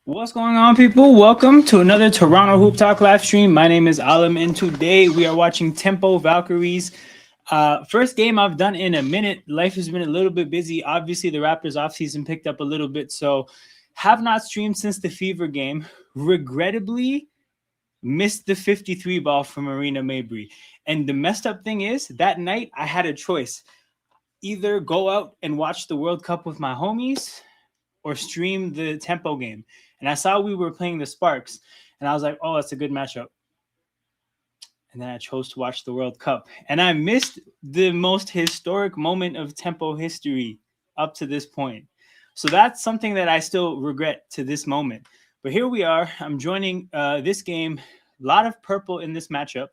What's going on, people? Welcome to another Toronto Hoop Talk live stream. My name is Alam, and today we are watching Tempo Valkyries. First game I've done in a minute. Life has been a little bit busy. Obviously, the Raptors offseason picked up a little bit, so have not streamed since the Fever game. Regrettably, missed the 53 ball from Marina Mabry. And the messed up thing is, that night I had a choice: either go out and watch the World Cup with my homies or stream the Tempo game. And I saw we were playing the Sparks, and I was like, oh, that's a good matchup. And then I chose to watch the World Cup. And I missed the most historic moment of Tempo history up to this point. So that's something that I still regret to this moment. But here we are. I'm joining this game. A lot of purple in this matchup.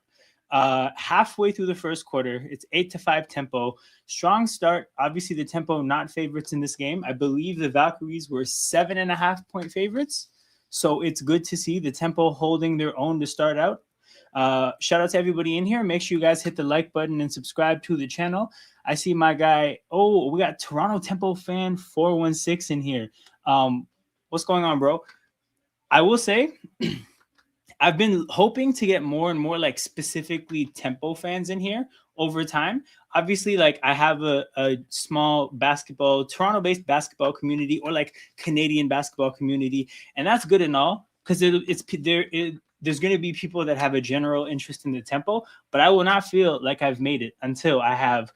Halfway through the first quarter, it's 8-5 Tempo. Strong start. Obviously, the Tempo not favorites in this game. I believe the Valkyries were 7.5-point favorites. So it's good to see the Tempo holding their own to start out. Shout out to everybody in here. Make sure you guys hit the like button and subscribe to the channel. I see my guy. Oh, we got Toronto Tempo fan 416 in here. What's going on, bro? I will say I've been hoping to get more and more like specifically Tempo fans in here over time. Obviously, like I have a small Toronto-based basketball community, or like Canadian basketball community, and that's good and all because there's going to be people that have a general interest in the Tempo, but I will not feel like I've made it until I have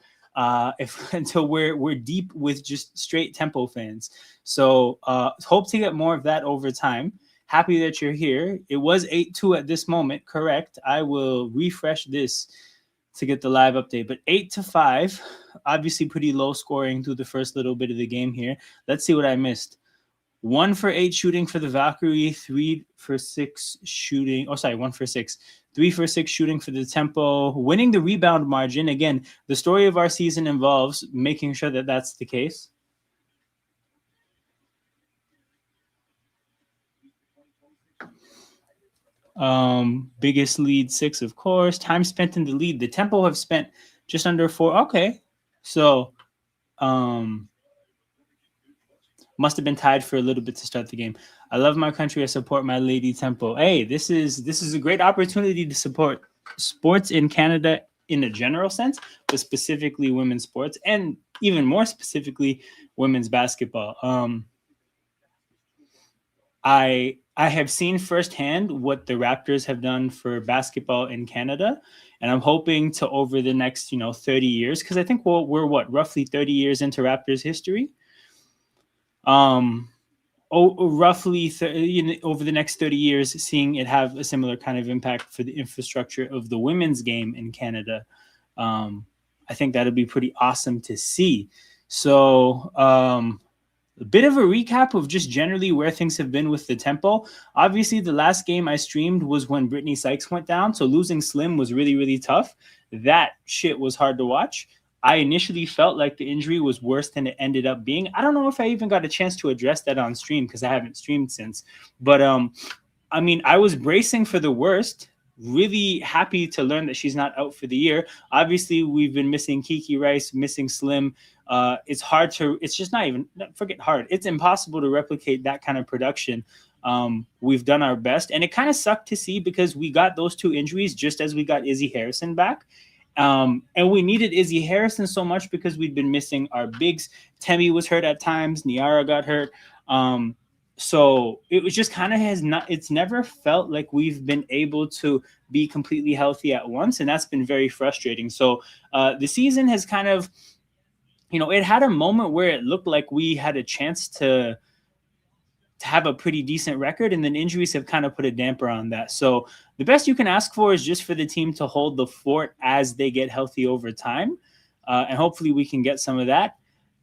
until we're deep with just straight Tempo fans. So hope to get more of that over time. Happy that you're here. It was 8-2 at this moment, correct? I will refresh this to get the live update. But 8-5, obviously pretty low scoring through the first little bit of the game here. Let's see what I missed. 1 for 8 shooting for the Valkyrie, 3 for 6 shooting. Oh, sorry, 1 for 6. 3 for 6 shooting for the Tempo, winning the rebound margin. Again, the story of our season involves making sure that that's the case. Biggest lead 6, of course. Time spent in the lead. The Tempo have spent just under 4. Okay. So must have been tied for a little bit to start the game. I love my country. I support my lady Tempo. Hey, this is a great opportunity to support sports in Canada in a general sense, but specifically women's sports, and even more specifically women's basketball. I have seen firsthand what the Raptors have done for basketball in Canada, and I'm hoping to, over the next 30 years, because I think we're roughly 30 years into Raptors history. Roughly over the next 30 years, seeing it have a similar kind of impact for the infrastructure of the women's game in Canada. I think that'll be pretty awesome to see. So a bit of a recap of just generally where things have been with the Tempo. Obviously, the last game I streamed was when Brittany Sykes went down, so losing Slim was really, really tough. That shit was hard to watch. I initially felt like the injury was worse than it ended up being. I don't know if I even got a chance to address that on stream because I haven't streamed since. But I mean, I was bracing for the worst. Really happy to learn that she's not out for the year. Obviously, we've been missing Kiki Rice, missing Slim. It's just not even, forget hard. It's impossible to replicate that kind of production. We've done our best. And it kind of sucked to see because we got those two injuries just as we got Izzy Harrison back. And we needed Izzy Harrison so much because we'd been missing our bigs. Temi was hurt at times. Niara got hurt. So it was just kind of it's never felt like we've been able to be completely healthy at once. And that's been very frustrating. So the season has kind of, it had a moment where it looked like we had a chance to have a pretty decent record, and then injuries have kind of put a damper on that. So the best you can ask for is just for the team to hold the fort as they get healthy over time. And hopefully we can get some of that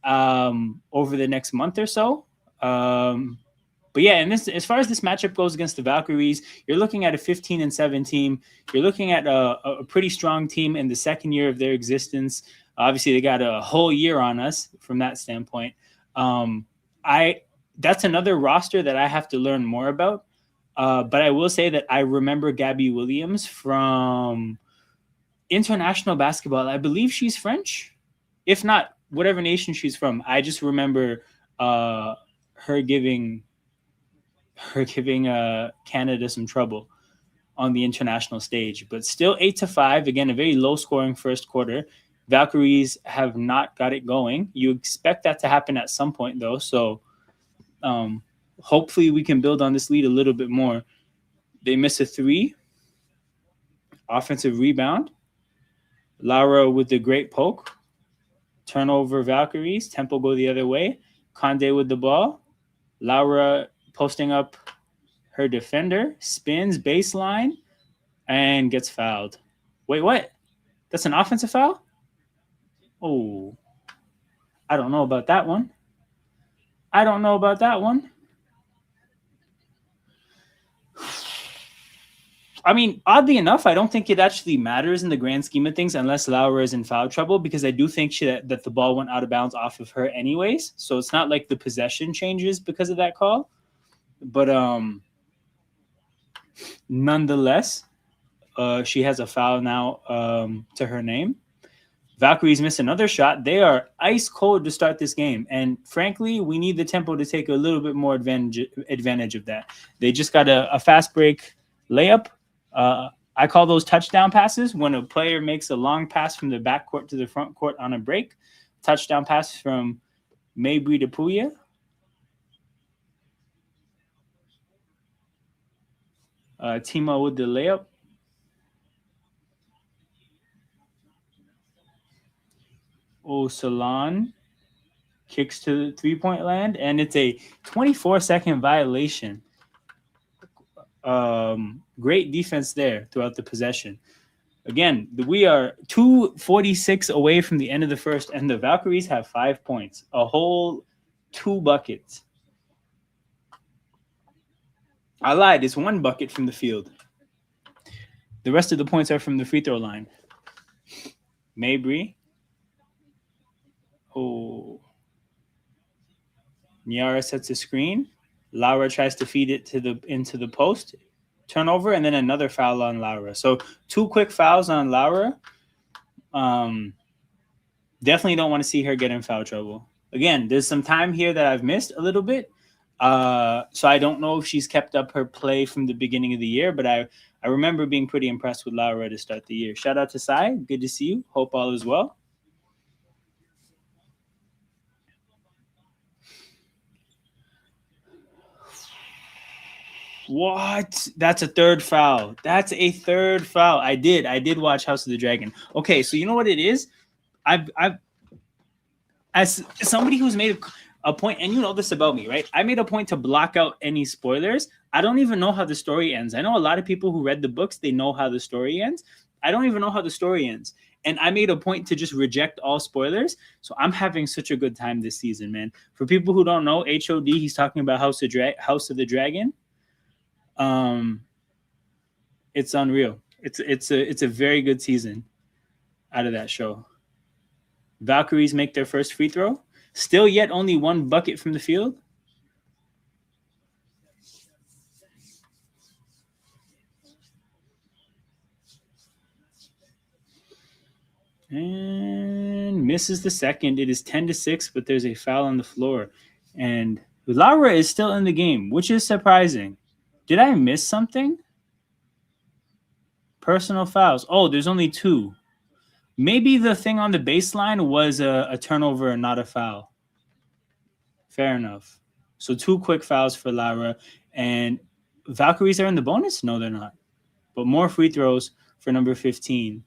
over the next month or so. But yeah, and as far as this matchup goes against the Valkyries, you're looking at a 15-7 team. You're looking at a pretty strong team in the second year of their existence. Obviously, they got a whole year on us from that standpoint. That's another roster that I have to learn more about. But I will say that I remember Gabby Williams from international basketball. I believe she's French. If not, whatever nation she's from. I just remember her giving her giving Canada some trouble on the international stage. But still 8-5. Again, a very low scoring first quarter. Valkyries have not got it going. You expect that to happen at some point, though. So hopefully we can build on this lead a little bit more. They miss a 3. Offensive rebound. Laura with the great poke. Turnover Valkyries. Tempo go the other way. Conde with the ball. Laura posting up her defender. Spins baseline and gets fouled. Wait, what? That's an offensive foul? Oh, I don't know about that one. I don't know about that one. I mean, oddly enough, I don't think it actually matters in the grand scheme of things unless Laura is in foul trouble, because I do think that the ball went out of bounds off of her anyways. So it's not like the possession changes because of that call. But nonetheless, she has a foul now to her name. Valkyries miss another shot. They are ice cold to start this game. And frankly, we need the tempo to take a little bit more advantage of that. They just got a fast break layup. I call those touchdown passes when a player makes a long pass from the back court to the front court on a break. Touchdown pass from Mabry to Puya. Timo with the layup. Salon kicks to the three-point land, and it's a 24-second violation. Great defense there throughout the possession. Again, we are 2:46 away from the end of the first, and the Valkyries have 5 points, a whole 2 buckets. I lied. It's 1 bucket from the field. The rest of the points are from the free throw line. Mabry. Niara sets a screen. Laura tries to feed it into the post. Turnover, and then another foul on Laura. So 2 quick fouls on Laura. Definitely don't want to see her get in foul trouble. Again, there's some time here that I've missed a little bit. So I don't know if she's kept up her play from the beginning of the year, but I remember being pretty impressed with Laura to start the year. Shout out to Sai. Good to see you. Hope all is well. What? That's a third foul. That's a third foul. I did watch House of the Dragon. Okay, so you know what it is? I've as somebody who's made a point, and you know this about me, right? I made a point to block out any spoilers. I don't even know how the story ends. I know a lot of people who read the books, they know how the story ends. I don't even know how the story ends. And I made a point to just reject all spoilers. So I'm having such a good time this season, man. For people who don't know, HOD, he's talking about House of the Dragon. It's unreal. It's a very good season out of that show. Valkyries make their first free throw. Still yet only 1 bucket from the field. And misses the second. It is 10-6, but there's a foul on the floor. And Laura is still in the game, which is surprising. Did I miss something? Personal fouls. Oh, there's only 2. Maybe the thing on the baseline was a turnover and not a foul. Fair enough. So 2 quick fouls for Laura. And Valkyries are in the bonus? No, they're not. But more free throws for number 15.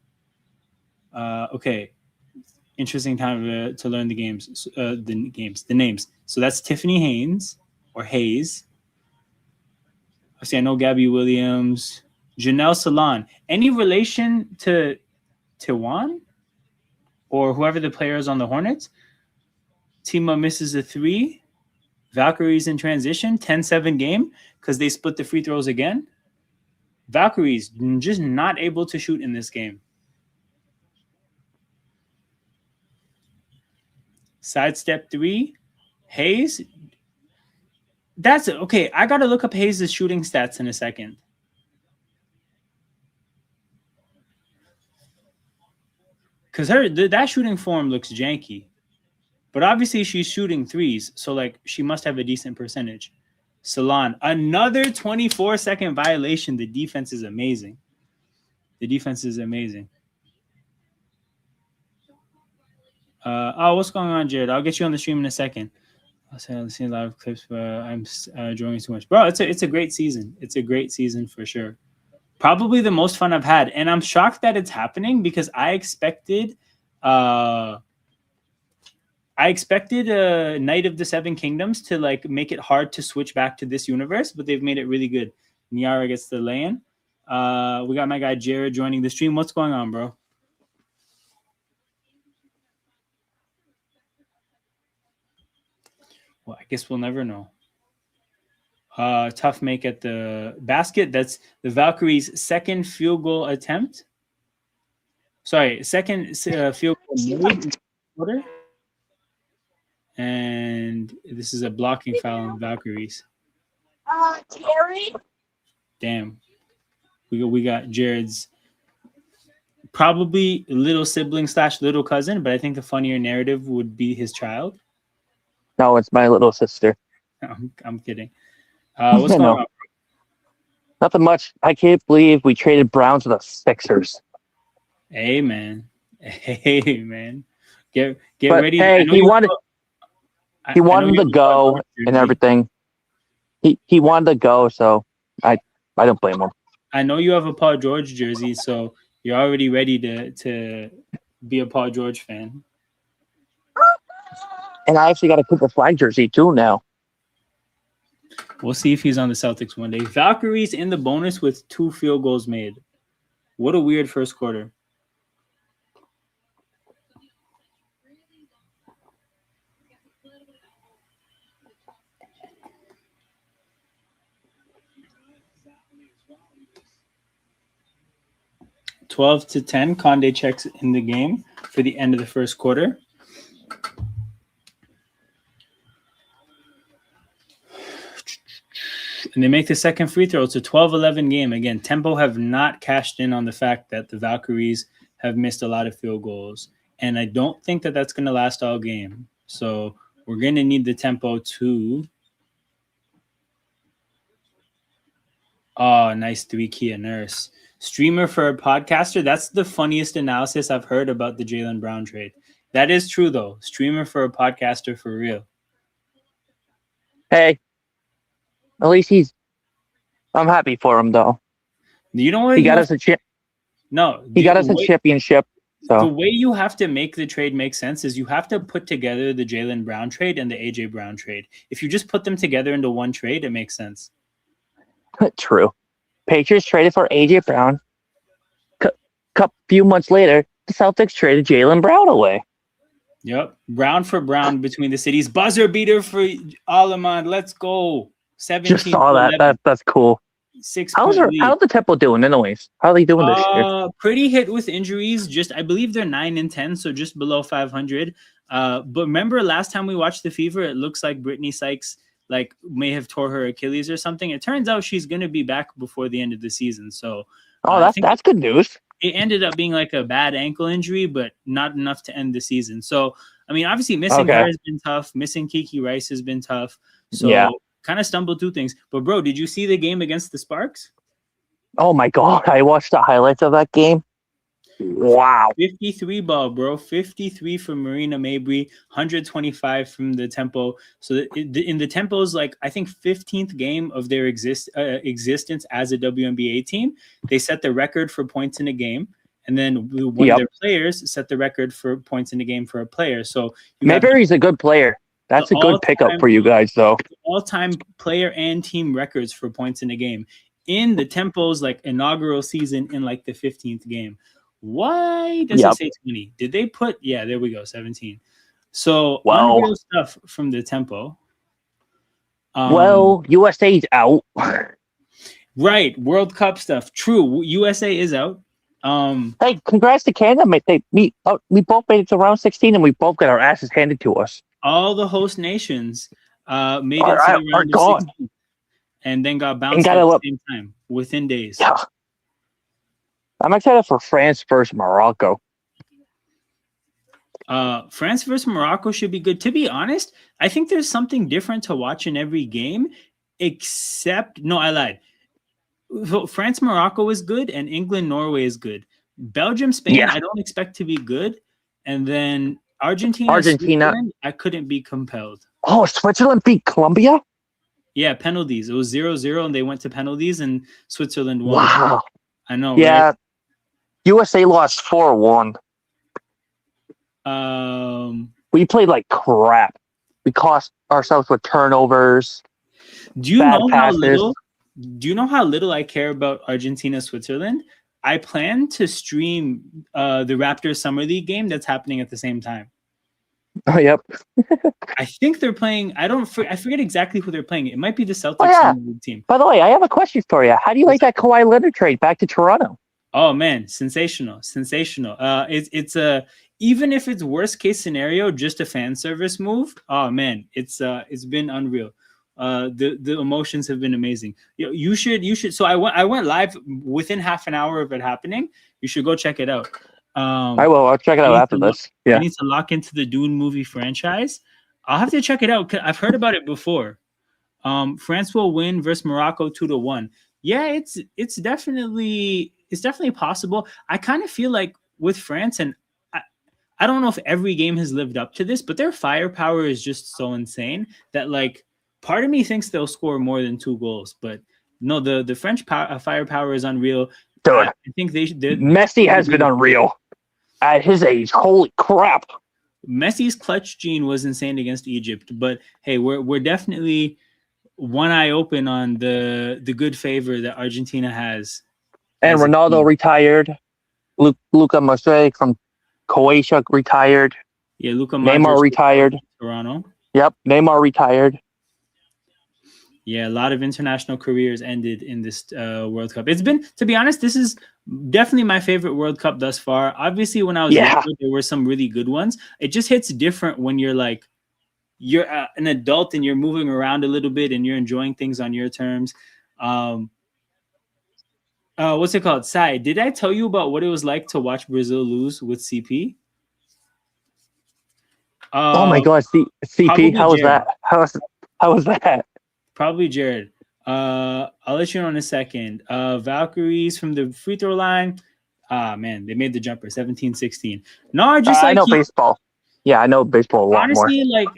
Okay. Interesting time to learn the names. So that's Tiffany Haynes or Hayes. I know Gabby Williams, Janelle Salon. Any relation to Tawan or whoever the player is on the Hornets? Tima misses a 3. Valkyries in transition, 10-7 game because they split the free throws again. Valkyries just not able to shoot in this game. Sidestep 3. Hayes. That's it. Okay, I got to look up Hayes' shooting stats in a second. Because that shooting form looks janky. But obviously she's shooting threes, so like she must have a decent percentage. Salon. Another 24-second violation. The defense is amazing. What's going on, Jared? I'll get you on the stream in a second. I've seen a lot of clips, but I'm enjoying too much. Bro, it's a great season. It's a great season for sure. Probably the most fun I've had. And I'm shocked that it's happening because I expected Knight of the Seven Kingdoms to like make it hard to switch back to this universe, but they've made it really good. Niara gets the lay-in. We got my guy Jared joining the stream. What's going on, bro? Well, I guess we'll never know. Tough make at the basket. That's the Valkyries' second field goal attempt. Sorry, second field goal made. And this is a blocking foul on the Valkyries. Terry? Damn. We got Jared's probably little sibling / little cousin, but I think the funnier narrative would be his child. No, it's my little sister. I'm kidding. What's going on? Nothing much. I can't believe we traded Brown to the Sixers. Hey, man. Get but, ready. Hey, he wanted to go and everything. He wanted to go, so I don't blame him. I know you have a Paul George jersey, so you're already ready to be a Paul George fan. And I actually got a Cooper Flag jersey too now. We'll see if he's on the Celtics one day. Valkyries in the bonus with 2 field goals made. What a weird first quarter. (12-10). Condé checks in the game for the end of the first quarter. And they make the second free throw. It's a 12-11 game. Again, Tempo have not cashed in on the fact that the Valkyries have missed a lot of field goals. And I don't think that that's going to last all game. So we're going to need the Tempo to... Oh, nice 3 Kia Nurse. Streamer for a podcaster. That's the funniest analysis I've heard about the Jaylen Brown trade. That is true, though. Streamer for a podcaster for real. Hey. At least I'm happy for him, though. You know what? He got us a chip. No. He got us a championship. So. The way you have to make the trade make sense is you have to put together the Jaylen Brown trade and the AJ Brown trade. If you just put them together into one trade, it makes sense. True. Patriots traded for AJ Brown. Few months later, the Celtics traded Jaylen Brown away. Yep. Brown for Brown between the cities. Buzzer beater for Alaman. Let's go. 17. Just saw that. That's cool. 6. How's the Temple doing, anyways? How are they doing this year? Pretty hit with injuries. I believe they're 9-10, so just below 500. But remember last time we watched the Fever, it looks like Brittany Sykes may have tore her Achilles or something. It turns out she's going to be back before the end of the season. So, that's good news. It ended up being like a bad ankle injury, but not enough to end the season. So, I mean, obviously missing her has been tough. Missing Kiki Rice has been tough. So, kind of stumbled through things. But, bro, did you see the game against the Sparks? Oh, my God. I watched the highlights of that game. Wow. 53 ball, bro. 53 from Marina Mabry, 125 from the Tempo. So in the Tempo's, I think 15th game of their existence as a WNBA team, they set the record for points in a game. And then one of their players set the record for points in a game for a player. So Mabry's a good player. That's a good pickup for you guys, though. All-time player and team records for points in a game in the Tempo's inaugural season in the 15th game. Why does it say 20? Did they put... Yeah, there we go, 17. So, unreal stuff from the Tempo. USA's out. Right, World Cup stuff. True, USA is out. Hey, congrats to Canada. We both made it to round 16, and we both got our asses handed to us. All the host nations made it to the round of 16. And then got bounced at the same time, within days. Yeah. I'm excited for France versus Morocco. France versus Morocco should be good. To be honest, I think there's something different to watch in every game. except no, I lied. So France, Morocco is good, and England, Norway is good. Belgium, Spain, I don't expect to be good, and then Argentina, Switzerland, I couldn't be compelled. Oh, Switzerland beat Colombia? Yeah, penalties. It was 0-0, and they went to penalties, and Switzerland won. Wow. I know, yeah. right? USA lost 4-1. We played like crap. We cost ourselves with turnovers. Do you know how little? Do you know how little I care about Argentina, Switzerland? I plan to stream the Raptors Summer League game that's happening at the same time. Oh, yep. I think they're playing. I forget exactly who they're playing. It might be the Celtics Summer League team. By the way, I have a question for you. How do you like that Kawhi Leonard trade back to Toronto? Oh man, sensational. It's a even if it's worst case scenario, just a fan service move. Oh man, it's been unreal. The emotions have been amazing. You should. So I went live within half an hour of it happening. You should go check it out. I will. I'll check it out after this. Yeah. I need to lock into the Dune movie franchise. I'll have to check it out. I've heard about it before. France will win versus Morocco 2-1. Yeah, it's definitely possible. I kind of feel like with France, and I don't know if every game has lived up to this, but their firepower is just so insane that like part of me thinks they'll score more than 2 goals. But no, the French firepower is unreal. Dude, I think Messi has been unreal at his age. Holy crap! Messi's clutch gene was insane against Egypt, but hey, we're definitely one eye open on the good favor that Argentina has. And Ronaldo retired. Luka Modric from Croatia retired. Yeah, Neymar retired. Toronto. Yep, Neymar retired. Yeah, a lot of international careers ended in this World Cup. It's been, to be honest, this is definitely my favorite World Cup thus far. Obviously, when I was younger, there were some really good ones. It just hits different when you're like, you're an adult and you're moving around a little bit and you're enjoying things on your terms. What's it called? Sai, did I tell you about what it was like to watch Brazil lose with CP? Oh my God, CP, how was that? How was that? Probably Jared. I'll let you know in a second. Valkyries from the free throw line. Man, they made the jumper 17-16. No, I know baseball. Yeah, I know baseball a lot more. Honestly, like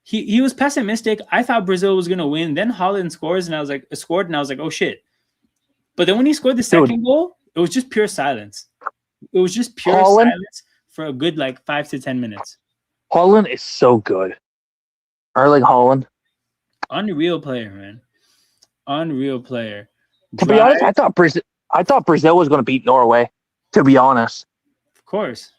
he was pessimistic. I thought Brazil was gonna win. Then Holland scored, and I was like, oh shit. But then when he scored the second goal, it was just pure silence. It was just pure silence for a good like 5 to 10 minutes. Holland is so good. Erling Holland. Unreal player, man. Unreal player. To be honest, I thought Brazil was going to beat Norway. To be honest, of course,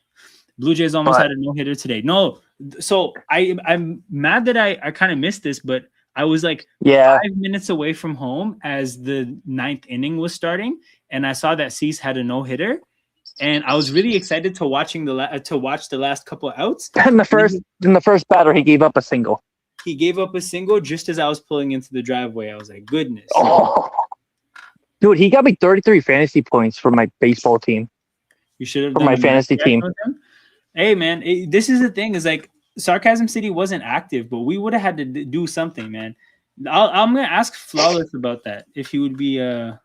Blue Jays almost had a no-hitter today. No, so I'm mad that I kind of missed this, but I was like 5 minutes away from home as the 9th inning was starting, and I saw that Cease had a no-hitter, and I was really excited to watch the last couple of outs. In the first batter, he gave up a single. He gave up a single just as I was pulling into the driveway. I was like, goodness. Oh. Dude, he got me 33 fantasy points for my baseball team. You should have for my fantasy team. Hey, man, this is the thing. Is like Sarcasm City wasn't active, but we would have had to do something, man. I'm going to ask Flawless about that. If he would be... I've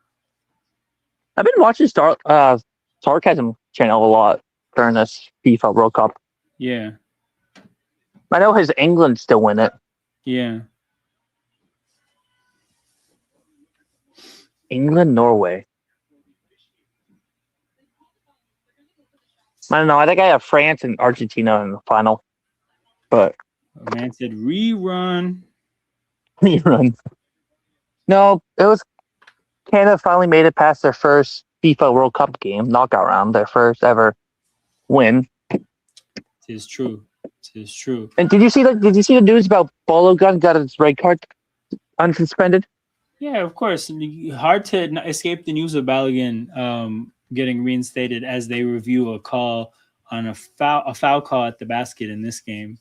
been watching Sarcasm channel a lot during this FIFA World Cup. Yeah. I know his England still win it. Yeah. England, Norway. I don't know. I think I have France and Argentina in the final. But a man said rerun. Rerun. No, it was Canada finally made it past their first FIFA World Cup game, knockout round, their first ever win. It's true. It's true. And did you see the news about Bolo Gun got his red card unsuspended? Yeah, of course. Hard to escape the news of Balogun getting reinstated as they review a call on a foul call at the basket in this game,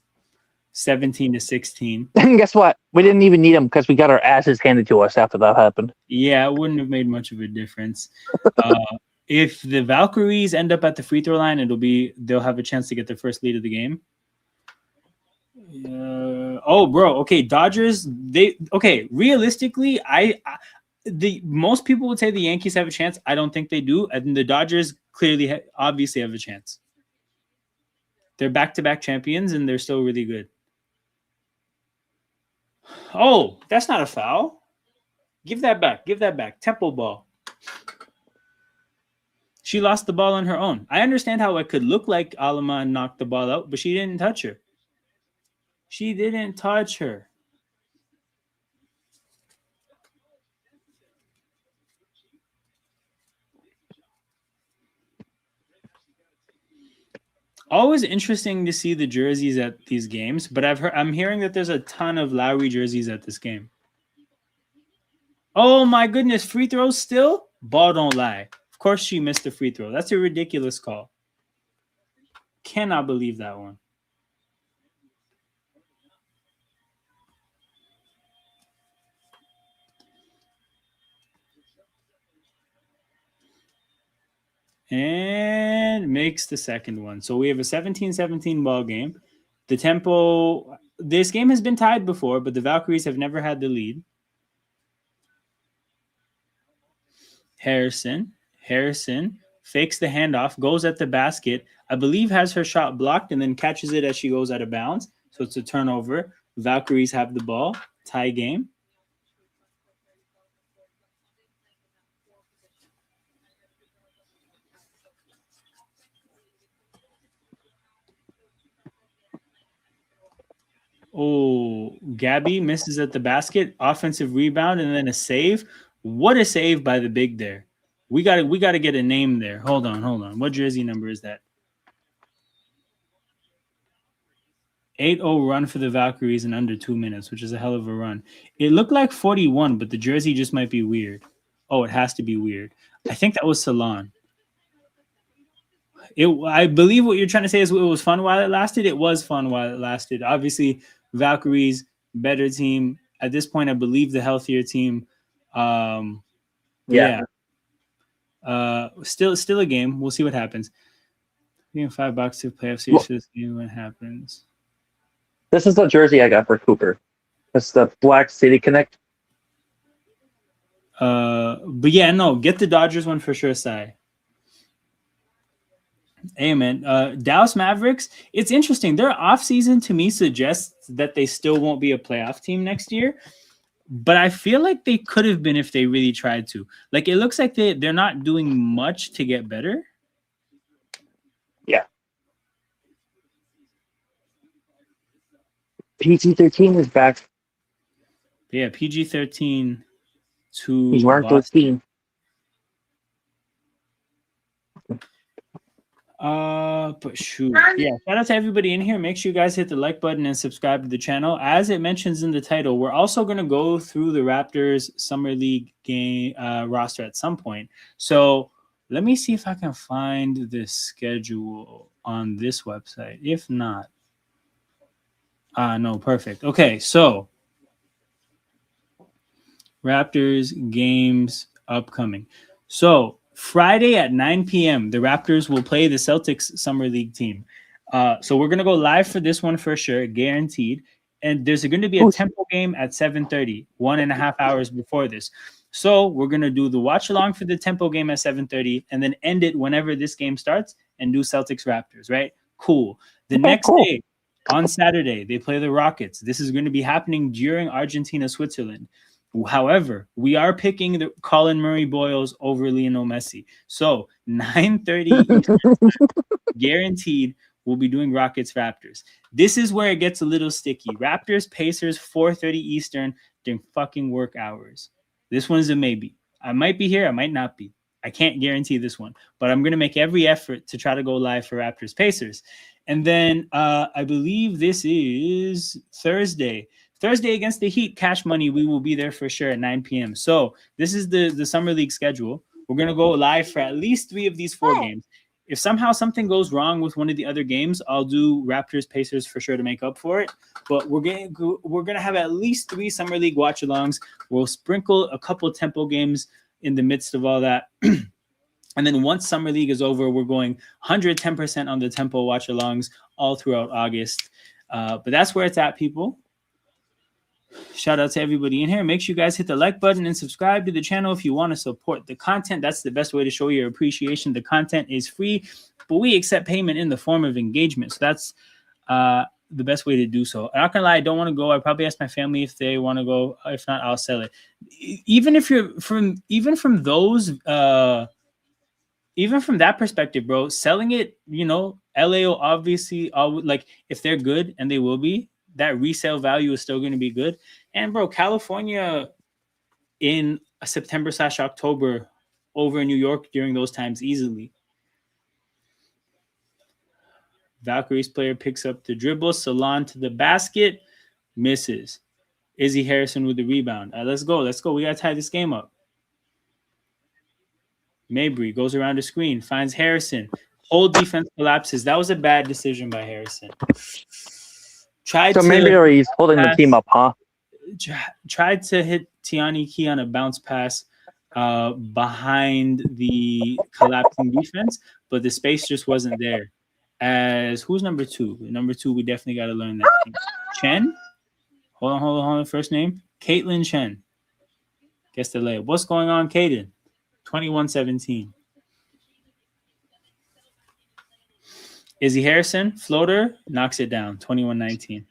17-16. And guess what? We didn't even need him because we got our asses handed to us after that happened. Yeah, it wouldn't have made much of a difference. If the Valkyries end up at the free throw line, they'll have a chance to get their first lead of the game. Bro. Okay, Dodgers. Realistically, the most people would say the Yankees have a chance. I don't think they do. And the Dodgers clearly, obviously, have a chance. They're back-to-back champions, and they're still really good. Oh, that's not a foul. Give that back. Give that back. Temple ball. She lost the ball on her own. I understand how it could look like Alama knocked the ball out, but she didn't touch her. She didn't touch her. Always interesting to see the jerseys at these games, but I'm hearing that there's a ton of Lowry jerseys at this game. Oh my goodness, free throws still? Ball don't lie. Of course she missed the free throw. That's a ridiculous call. Cannot believe that one. And makes the second one. So we have a 17-17 ball game. The tempo, this game has been tied before, but the Valkyries have never had the lead. Harrison fakes the handoff, goes at the basket. I believe has her shot blocked and then catches it as she goes out of bounds. So it's a turnover. Valkyries have the ball. Tie game. Oh, Gabby misses at the basket. Offensive rebound and then a save. What a save by the big there. We got to get a name there. Hold on. What jersey number is that? 8-0 run for the Valkyries in under 2 minutes, which is a hell of a run. It looked like 41, but the jersey just might be weird. Oh, it has to be weird. I think that was Salon. I believe what you're trying to say is it was fun while it lasted. It was fun while it lasted. Obviously, Valkyries, better team. At this point, I believe the healthier team. Yeah. Still a game. We'll see what happens. $5 to playoff series for this game. What happens? This is the jersey I got for Cooper. It's the Black City Connect. But yeah, no, get the Dodgers one for sure, Sai. Hey, man. Dallas Mavericks, it's interesting. Their offseason to me suggests that they still won't be a playoff team next year. But I feel like they could have been if they really tried to. Like, it looks like they're not doing much to get better. Yeah. PG-13 is back. Yeah, PG-13 to He's wearing 13. But shoot. Yeah, shout out to everybody in here. Make sure you guys hit the like button and subscribe to the channel. As it mentions in the title, we're also going to go through the Raptors Summer League game roster at some point. So let me see if I can find the schedule on this website. If not, no, perfect. Okay, so Raptors games upcoming. So Friday at 9 p.m., the Raptors will play the Celtics Summer League team. So we're going to go live for this one for sure, guaranteed. And there's going to be a tempo game at 7:30, 1.5 hours before this. So we're going to do the watch along for the tempo game at 7:30 and then end it whenever this game starts and do Celtics Raptors, right? Cool. The next day, on Saturday, they play the Rockets. This is going to be happening during Argentina, Switzerland. However, we are picking the Colin Murray Boyles over Lionel Messi. So 9:30 guaranteed we'll be doing Rockets Raptors. This is where it gets a little sticky. Raptors Pacers 4:30 Eastern during fucking work hours. This one's a maybe. I might be here, I might not be. I can't guarantee this one, but I'm going to make every effort to try to go live for Raptors Pacers. And then I believe this is Thursday against the Heat, Cash Money. We will be there for sure at 9 p.m. So this is the Summer League schedule. We're going to go live for at least 3 of these 4 games. If somehow something goes wrong with one of the other games, I'll do Raptors Pacers for sure to make up for it. But we're going to have at least 3 Summer League watch-alongs. We'll sprinkle a couple tempo games in the midst of all that. And then once Summer League is over, we're going 110% on the tempo watch-alongs all throughout August. But that's where it's at, people. Shout out to everybody in here. Make sure you guys hit the like button and subscribe to the channel if you want to support the content. That's the best way to show your appreciation. The content is free, but we accept payment in the form of engagement. So that's the best way to do so. I'm not gonna lie, I don't want to go. I probably ask my family if they want to go. If not, I'll sell it. Even from those even from that perspective, bro, selling it, LA will obviously like if they're good, and they will be, that resale value is still going to be good. And bro, California in September/October over in New York during those times easily. Valkyries player picks up the dribble. Salon to the basket. Misses. Izzy Harrison with the rebound. Let's go. We got to tie this game up. Mabry goes around the screen. Finds Harrison. Whole defense collapses. That was a bad decision by Harrison. Maybe he's holding the team up, huh? Tried to hit Tiani Key on a bounce pass behind the collapsing defense, but the space just wasn't there. As who's number 2? Number 2, we definitely got to learn that. Chen? Hold on. First name? Caitlin Chen. Guess the layup. What's going on, Caden? 21-17. Izzy Harrison, floater, knocks it down. 21-19.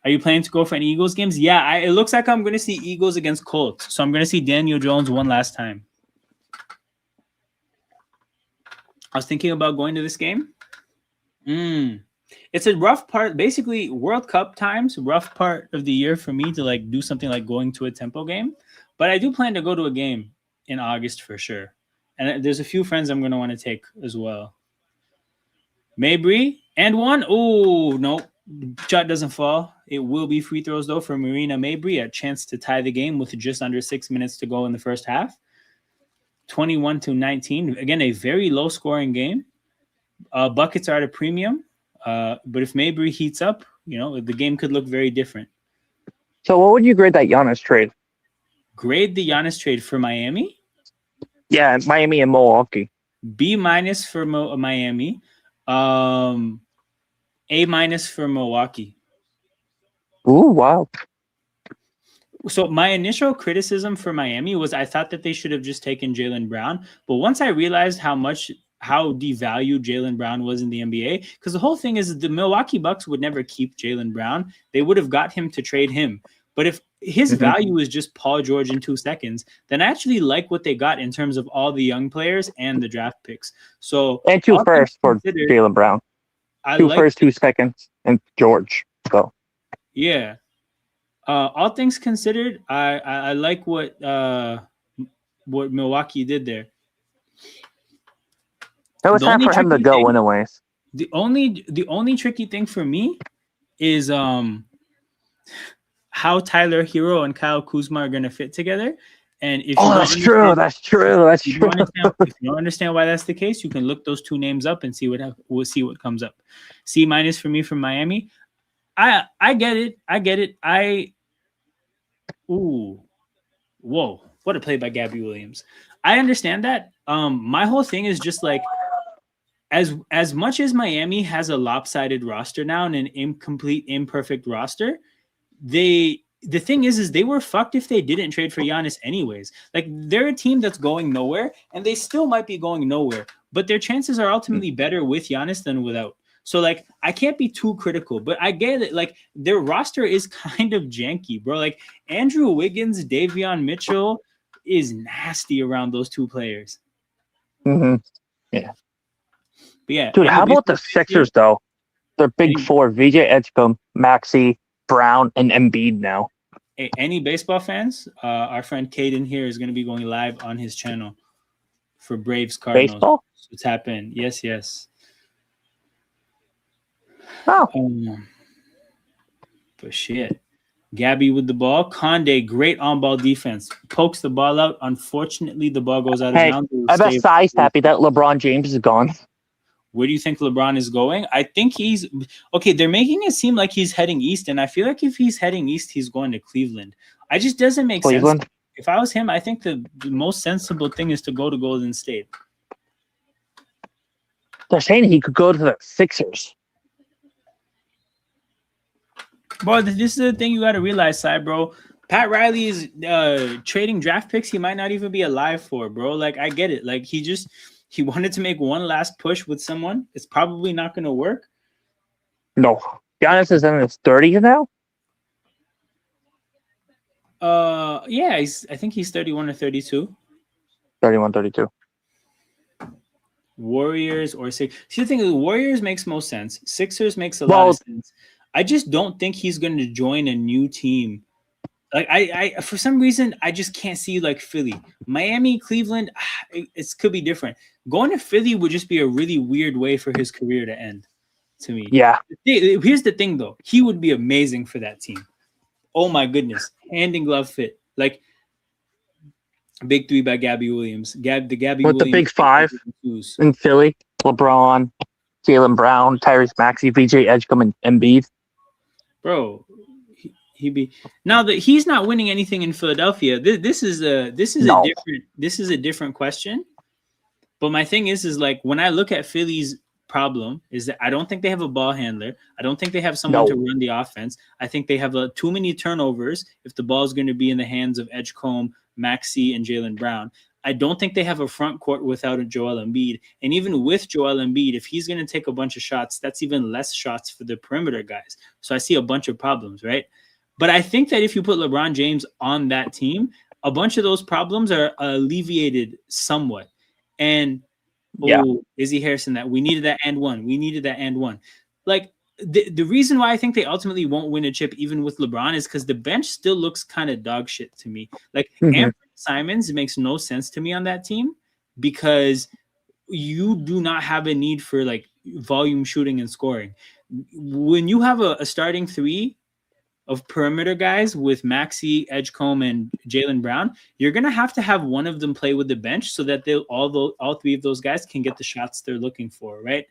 Are you planning to go for any Eagles games? Yeah, it looks like I'm going to see Eagles against Colts. So I'm going to see Daniel Jones one last time. I was thinking about going to this game. It's a rough part. Basically, World Cup times, rough part of the year for me to like do something like going to a Tempo game. But I do plan to go to a game in August for sure. And there's a few friends I'm going to want to take as well. Mabry and one. Oh, no. Shot doesn't fall. It will be free throws, though, for Marina Mabry. A chance to tie the game with just under 6 minutes to go in the first half. 21-19. Again, a very low-scoring game. Buckets are at a premium. But if Mabry heats up, the game could look very different. So what would you grade that Giannis trade? Grade the Giannis trade for Miami? Yeah, Miami and Milwaukee. B- for Miami. A- for Milwaukee. Ooh, wow. So my initial criticism for Miami was I thought that they should have just taken Jaylen Brown. But once I realized how devalued Jaylen Brown was in the NBA, because the whole thing is the Milwaukee Bucks would never keep Jaylen Brown. They would have got him to trade him. But if his value is just Paul George in 2 seconds, then I actually like what they got in terms of all the young players and the draft picks. So and 2 firsts for Jaylen Brown. 2 firsts, 2 seconds, and George. So yeah. All things considered, I like what Milwaukee did there. It was time for him to go anyways. The only tricky thing for me is how Tyler Hero and Kyle Kuzma are going to fit together. And if that's true. If you don't understand why that's the case, you can look those 2 names up and see what comes up. C- for me from Miami. I get it. Ooh, whoa! What a play by Gabby Williams. I understand that. My whole thing is just like, as much as Miami has a lopsided roster now and an incomplete, imperfect roster, the thing is they were fucked if they didn't trade for Giannis anyways. Like, they're a team that's going nowhere, and they still might be going nowhere, but their chances are ultimately better with Giannis than without. So, like, I can't be too critical, but I get it. Like, their roster is kind of janky, bro. Like, Andrew Wiggins, Davion Mitchell is nasty around those 2 players. Yeah. But yeah. Dude, how about the Sixers, though? They're big 4. VJ Edgecombe, Maxey, Brown, and Embiid now. Hey, any baseball fans? Our friend Caden here is going to be going live on his channel for Braves Cardinals. Baseball? So tap in. Yes. Oh. But shit. Gabby with the ball. Conde, great on-ball defense. Pokes the ball out. Unfortunately, the ball goes out of bounds. I bet Sai's happy that LeBron James is gone. Where do you think LeBron is going? I think he's... Okay, they're making it seem like he's heading east, and I feel like if he's heading east, he's going to Cleveland. It just doesn't make sense. If I was him, I think the most sensible thing is to go to Golden State. They're saying he could go to the Sixers. Bro, this is the thing you got to realize, side bro. Pat Riley is trading draft picks he might not even be alive for, bro. Like, I get it. Like, he wanted to make one last push with someone. It's probably not going to work. No. Giannis is in his 30s now? Yeah, I think he's 31 or 32. 31, 32. Warriors or Six. See, the thing is, Warriors makes most sense. Sixers makes a lot of sense. I just don't think he's going to join a new team. Like I for some reason I just can't see like Philly, Miami, Cleveland. It could be different. Going to Philly would just be a really weird way for his career to end. To me, Yeah. Here's the thing, though. He would be amazing for that team. Oh my goodness, hand in glove fit. Like big three by Gabby Williams. Gabby With Williams the big five in Philly: LeBron, Jaylen Brown, Tyrese Maxey, VJ Edgecombe, and Embiid. Bro. He be now that he's not winning anything in Philadelphia. This is a different question. But my thing is like when I look at Philly's problem is that I don't think they have a ball handler. I don't think they have someone to run the offense. I think they have too many turnovers if the ball is going to be in the hands of Edgecombe, Maxey, and Jaylen Brown. I don't think they have a front court without a Joel Embiid. And even with Joel Embiid, if he's going to take a bunch of shots, that's even less shots for the perimeter guys. So I see a bunch of problems, right? But I think that if you put LeBron James on that team, a bunch of those problems are alleviated somewhat. And Izzy Harrison, that we needed that and one. We needed that and one. Like the reason why I think they ultimately won't win a chip even with LeBron is because the bench still looks kind of dog shit to me. Like Anthony Simons makes no sense to me on that team because you do not have a need for like volume shooting and scoring. When you have a starting three of perimeter guys with Maxey, Edgecombe, and Jaylen Brown, you're gonna have to have one of them play with the bench so that all three of those guys can get the shots they're looking for, right?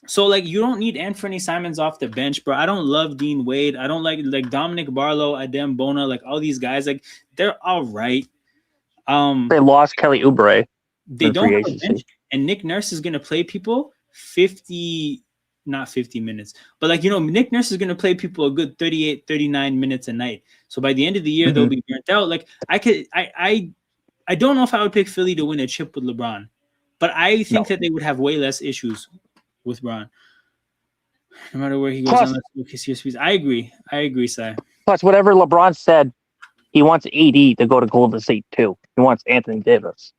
So like you don't need Anthony Simons off the bench, bro. I don't love Dean Wade. I don't like Dominic Barlow, Adem Bona, like all these guys, like they're all right. They lost Kelly Oubre. They don't have a bench, and Nick Nurse is gonna play people 50. Not 50 minutes, but like, Nick Nurse is going to play people a good 38, 39 minutes a night. So by the end of the year, they'll be burnt out. Like I don't know if I would pick Philly to win a chip with LeBron, but I think that they would have way less issues with LeBron. No matter where he goes, I agree, Sai. Plus, whatever LeBron said, he wants AD to go to Golden State too. He wants Anthony Davis.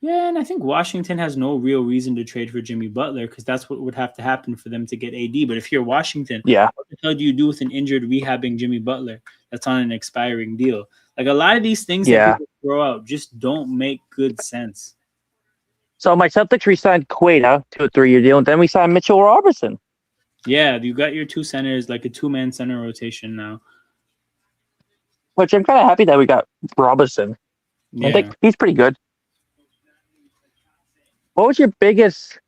Yeah, and I think Washington has no real reason to trade for Jimmy Butler because that's what would have to happen for them to get AD. But if you're Washington, what the hell do you do with an injured rehabbing Jimmy Butler that's on an expiring deal? Like a lot of these things that people throw out just don't make good sense. So my Celtics re-signed Queta to a 3-year deal, and then we signed Mitchell Robertson. Yeah, you got your two centers, like a two-man center rotation now. Which I'm kind of happy that we got Robertson. Yeah. I think he's pretty good. What was your biggest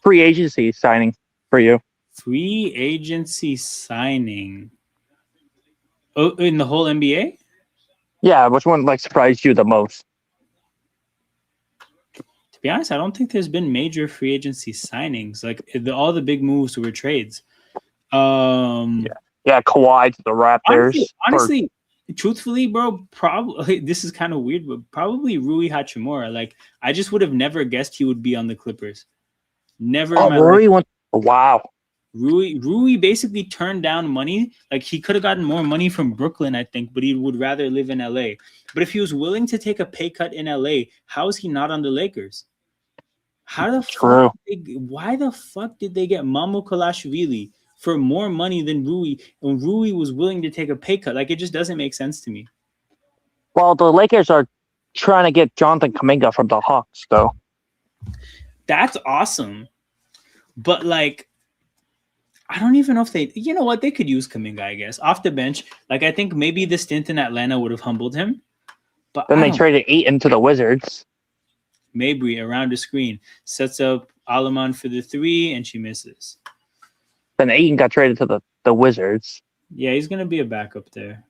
free agency signing for you? Free agency signing? Oh, in the whole NBA? Yeah, which one surprised you the most? To be honest, I don't think there's been major free agency signings. Like all the big moves were trades. Kawhi to the Raptors. Honestly, truthfully, bro, probably this is kind of weird, but probably Rui Hachimura. Like, I just would have never guessed he would be on the Clippers. Never. Wow. Rui basically turned down money. Like, he could have gotten more money from Brooklyn, I think, but he would rather live in LA. But if he was willing to take a pay cut in LA, how is he not on the Lakers? Why the fuck did they get Mamu Kalashvili for more money than Rui, and Rui was willing to take a pay cut? Like, it just doesn't make sense to me. Well, the Lakers are trying to get Jonathan Kuminga from the Hawks, though. That's awesome. But, like, I don't even know if they... You know what? They could use Kuminga, I guess. Off the bench. Like, I think maybe the stint in Atlanta would have humbled him. But then they traded Ayton to the Wizards. Mabry around the screen. Sets up Alaman for the three, and she misses. Then Ayton got traded to the Wizards. Yeah, he's going to be a backup there.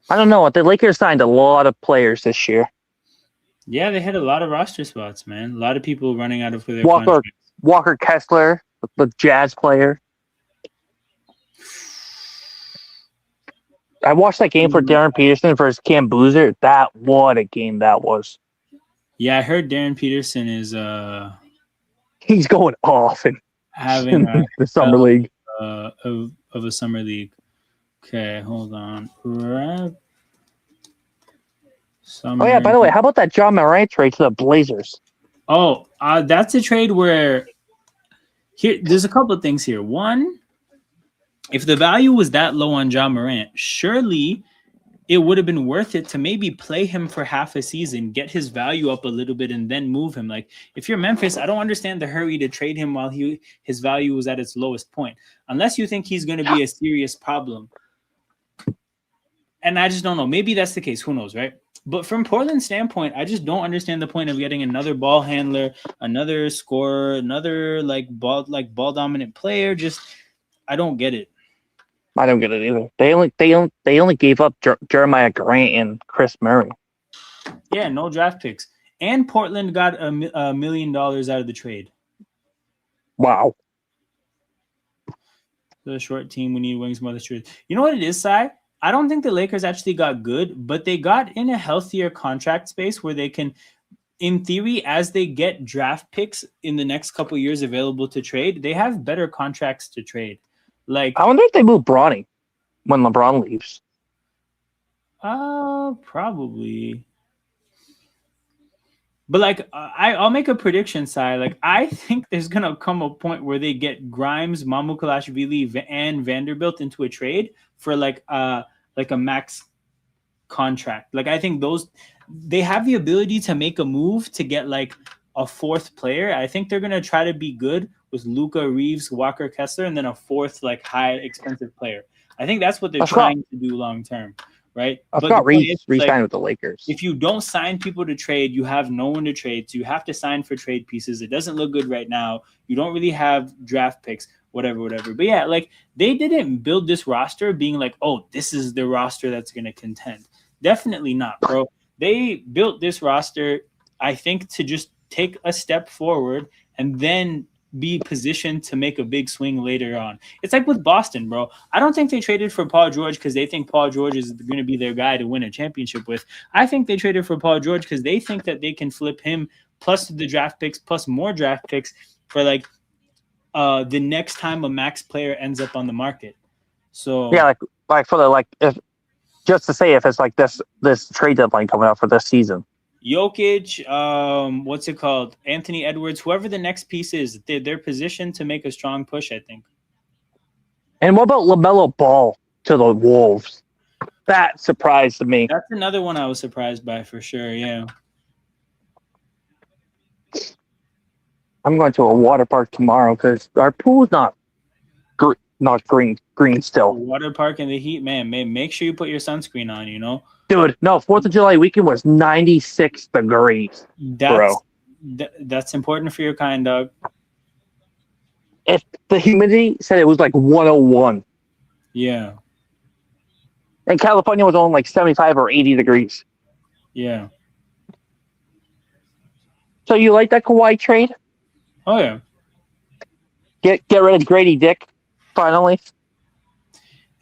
I don't know. The Lakers signed a lot of players this year. Yeah, they had a lot of roster spots, man. A lot of people running out of their contracts. Walker Kessler the Jazz player. I watched that game for Darren Peterson versus Cam Boozer. What a game that was. Yeah, I heard Darren Peterson is He's going off in having the summer league. of a summer league. Okay, hold on. Summer. Oh yeah, by the way, how about that John Morant trade to the Blazers? Oh, that's a trade where there's a couple of things here. One, if the value was that low on John Morant, surely it would have been worth it to maybe play him for half a season, get his value up a little bit, and then move him. Like, if you're Memphis, I don't understand the hurry to trade him while his value was at its lowest point, unless you think he's going to be a serious problem. And I just don't know. Maybe that's the case. Who knows, right? But from Portland's standpoint, I just don't understand the point of getting another ball handler, another scorer, another ball dominant player. Just, I don't get it. I don't get it either. They only gave up Jeremiah Grant and Chris Murray. Yeah, no draft picks. And Portland got $1 million out of the trade. Wow. The short team, we need wings, mother truth. You know what it is, Sai? I don't think the Lakers actually got good, but they got in a healthier contract space where they can, in theory, as they get draft picks in the next couple of years available to trade, they have better contracts to trade. Like, I wonder if they move Bronny when LeBron leaves. Probably. But I'll make a prediction, Sai. Like, I think there's gonna come a point where they get Grimes, Mamukelashvili, and Vanderbilt into a trade for a max contract. Like, I think they have the ability to make a move to get a fourth player. I think they're gonna try to be good with Luka, Reeves, Walker Kessler, and then a fourth high expensive player. I think that's what they're trying to do long term, right? I've got Reeves re-signed with the Lakers. If you don't sign people to trade, you have no one to trade, so you have to sign for trade pieces. It doesn't look good right now. You don't really have draft picks, whatever. But yeah, they didn't build this roster being oh, this is the roster that's gonna contend. Definitely not, bro. They built this roster, I think, to just take a step forward and then be positioned to make a big swing later on. It's like with Boston, bro. I don't think they traded for Paul George because they think Paul George is going to be their guy to win a championship with. I think they traded for Paul George because they think that they can flip him plus the draft picks plus more draft picks for the next time a max player ends up on the market. So yeah, if just to say if it's this trade deadline coming up for this season. Jokic, what's it called? Anthony Edwards, whoever the next piece is, they're positioned to make a strong push, I think. And what about LaMelo Ball to the Wolves? That surprised me. That's another one I was surprised by for sure, yeah. I'm going to a water park tomorrow because our pool's not green still. Water park in the heat, man. Make sure you put your sunscreen on, Dude, no, 4th of July weekend was 96 degrees, bro. That's important for your kind, dog. If the humidity said it was 101. Yeah. And California was only 75 or 80 degrees. Yeah. So you like that Kawhi trade? Oh, yeah. Get rid of Grady Dick, finally.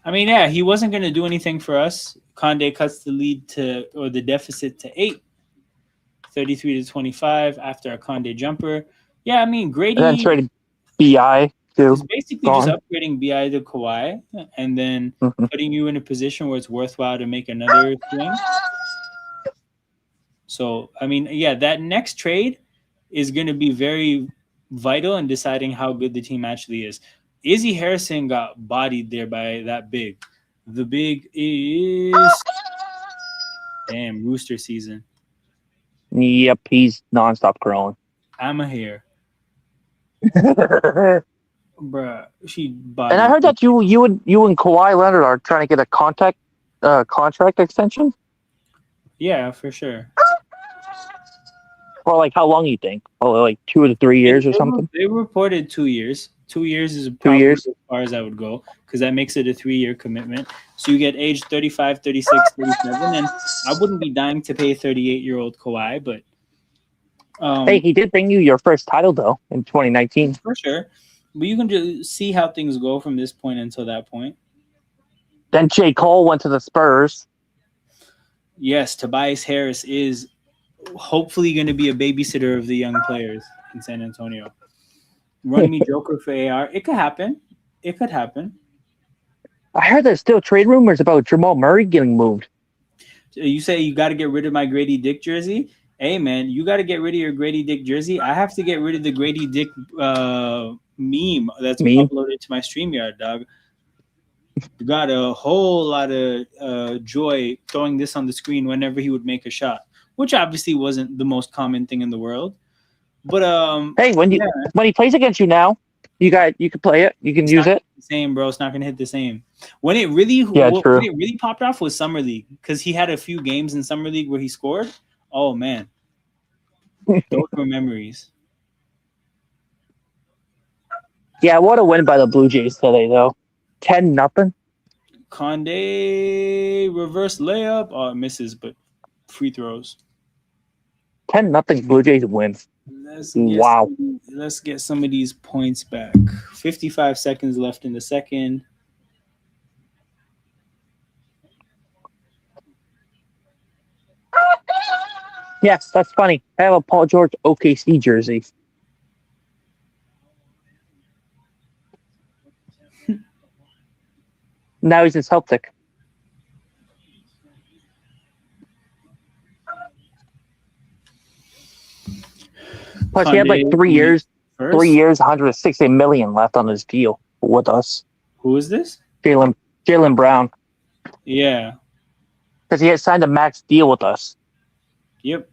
I mean, yeah, he wasn't going to do anything for us. Condé cuts the deficit to 8, 33-25 after a Condé jumper. Yeah, I mean, Grady. And then traded BI too. It's basically just upgrading BI to Kawhi and then putting you in a position where it's worthwhile to make another swing. So, I mean, yeah, that next trade is going to be very vital in deciding how good the team actually is. Izzy Harrison got bodied there by that big. The big is damn Rooster season. Yep, he's nonstop growing. I'm a hair, bruh. She bodied. And I heard that you and Kawhi Leonard are trying to get a contract extension. Yeah, for sure. Or how long you think? Oh, 2 to 3 years or something. They reported 2 years. 2 years is probably as far as I would go because that makes it a 3-year commitment. So you get age 35, 36, 37, and I wouldn't be dying to pay 38-year-old Kawhi, but hey, he did bring you your first title though in 2019. For sure. But you can just see how things go from this point until that point. Then J. Cole went to the Spurs. Yes, Tobias Harris is hopefully going to be a babysitter of the young players in San Antonio. Run me Joker for AR. It could happen. It could happen. I heard there's still trade rumors about Jamal Murray getting moved. You say you got to get rid of my Grady Dick jersey. Hey, man, you got to get rid of your Grady Dick jersey. I have to get rid of the Grady Dick meme that's uploaded to my StreamYard, dog. Got a whole lot of joy throwing this on the screen whenever he would make a shot, which obviously wasn't the most common thing in the world. But hey, when he plays against you now, you can play it. You can use it. The same, bro. It's not gonna hit the same. When it really popped off was Summer League, because he had a few games in Summer League where he scored. Oh man, those were memories. Yeah, what a win by the Blue Jays today, though. 10-0. Conde reverse layup. Oh, it misses, but free throws. 10-0 Blue Jays wins. Wow. Let's get some of these points back. 55 seconds left in the second. Yes, that's funny. I have a Paul George OKC jersey. Now he's in Celtic. Plus, he had like 3 years. First? 3 years, 160 million left on his deal with us. Who is this? Jaylen Brown. Yeah. Because he had signed a max deal with us. Yep.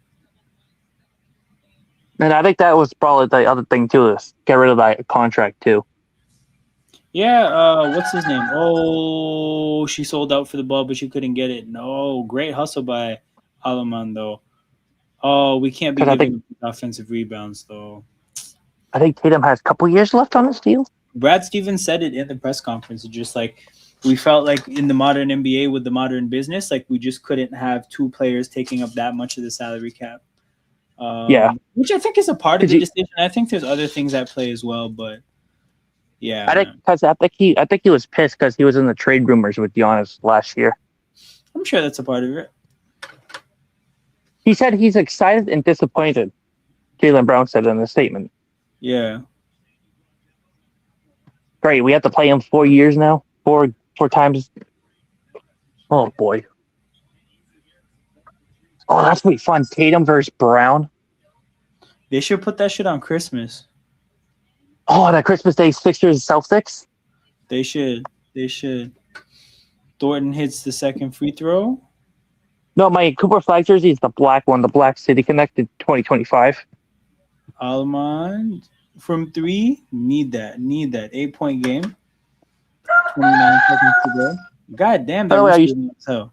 And I think that was probably the other thing too, is get rid of that contract too. Yeah, what's his name? Oh, she sold out for the ball, but she couldn't get it. No, great hustle by Alaman, though. Oh, we can't be giving offensive rebounds, though. I think Tatum has a couple years left on his deal. Brad Stevens said it in the press conference. It's just like we felt like in the modern NBA with the modern business, like we just couldn't have two players taking up that much of the salary cap. Which I think is a part of the decision. I think there's other things at play as well, but yeah. I think he was pissed because he was in the trade rumors with Giannis last year. I'm sure that's a part of it. He said he's excited and disappointed. Jaylen Brown said in a statement. Yeah. Great. We have to play him 4 years now. Four times. Oh boy. Oh, that's gonna be fun. Tatum versus Brown. They should put that shit on Christmas. Oh, that Christmas Day Sixers Celtics? They should. Thornton hits the second free throw. No, my Cooper Flag jersey is the black one, the Black City Connected 2025. Almond from three. Need that. 8-point game. 29 seconds to go. God damn, that was so.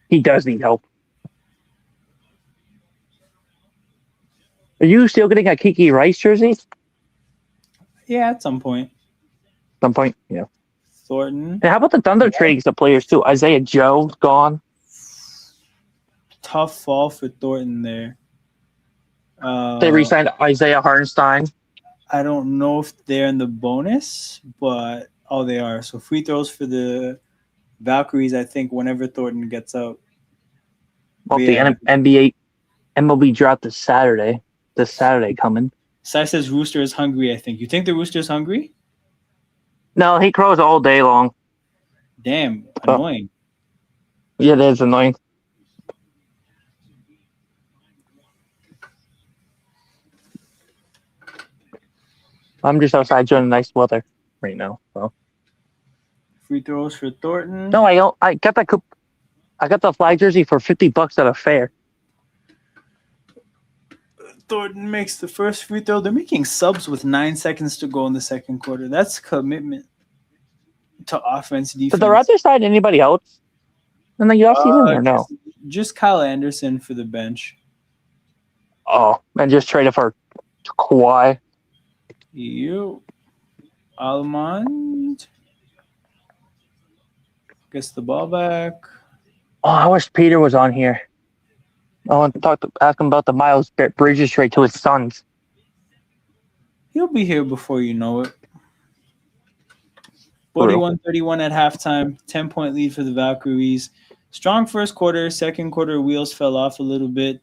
He does need help. Are you still getting a Kiki Rice jersey? Yeah, at some point. Yeah. Thornton. And how about the Thunder trading some players too? Isaiah Joe gone. Tough fall for Thornton there. They re-signed Isaiah Hartenstein. I don't know if they're in the bonus, but they are. So free throws for the Valkyries, I think, whenever Thornton gets out. Well, the NBA MLB draft this Saturday. This Saturday coming. Sai says Rooster is hungry, I think. You think the Rooster's hungry? No, he crows all day long. Damn, annoying. Yeah, it is annoying. I'm just outside enjoying nice weather right now. So. Free throws for Thornton. No, I don't. I got the Flag jersey for $50 at a fair. Thornton makes the first free throw. They're making subs with 9 seconds to go in the second quarter. That's commitment to offense, defense. Did the Raptors sign anybody else in the offseason or no? Just Kyle Anderson for the bench. Oh, and just traded for Kawhi. You. Almond gets the ball back. Oh, I wish Peter was on here. I want to ask him about the Miles Bridges trade to his Suns. He'll be here before you know it. True. 41-31 at halftime, 10-point lead for the Valkyries. Strong first quarter, second quarter wheels fell off a little bit.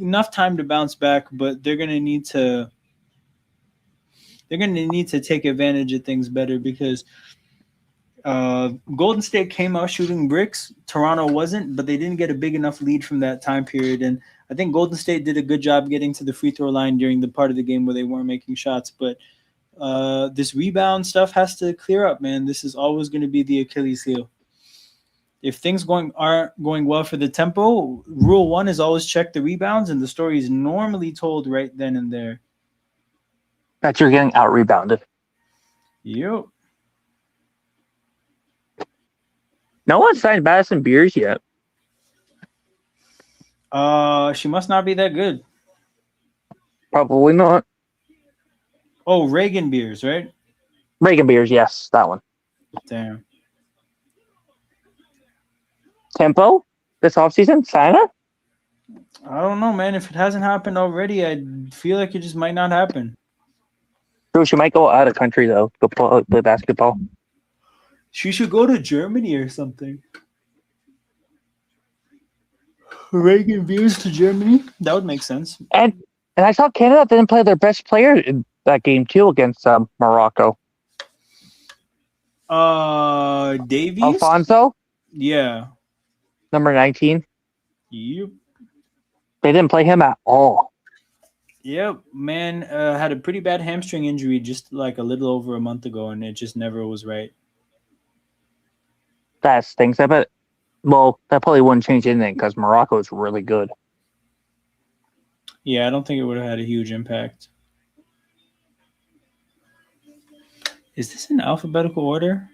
Enough time to bounce back, but they're gonna need to take advantage of things better because Golden State came out shooting bricks. Toronto wasn't, but they didn't get a big enough lead from that time period. And I think Golden State did a good job getting to the free throw line during the part of the game where they weren't making shots. But this rebound stuff has to clear up, man. This is always going to be the Achilles heel. If things aren't going well for the tempo, rule one is always check the rebounds, and the story is normally told right then and there. That you're getting out rebounded. Yep. No one signed Madison Beers yet. She must not be that good. Probably not. Oh, Reagan Beers, right? Reagan Beers, yes, that one. Damn. Tempo this offseason, sign her? I don't know, man. If it hasn't happened already, I feel like it just might not happen. True, she might go out of country though. Go play basketball. She should go to Germany or something. Reagan Beers to Germany? That would make sense. And I saw Canada didn't play their best player in that game too against Morocco. Davies? Alfonso, Yeah. number 19. Yep. They didn't play him at all. Yep. Man had a pretty bad hamstring injury just like a little over a month ago, and it just never was right. That stinks. I bet. Well, that probably wouldn't change anything because Morocco is really good. Yeah, I don't think it would have had a huge impact. Is this in alphabetical order?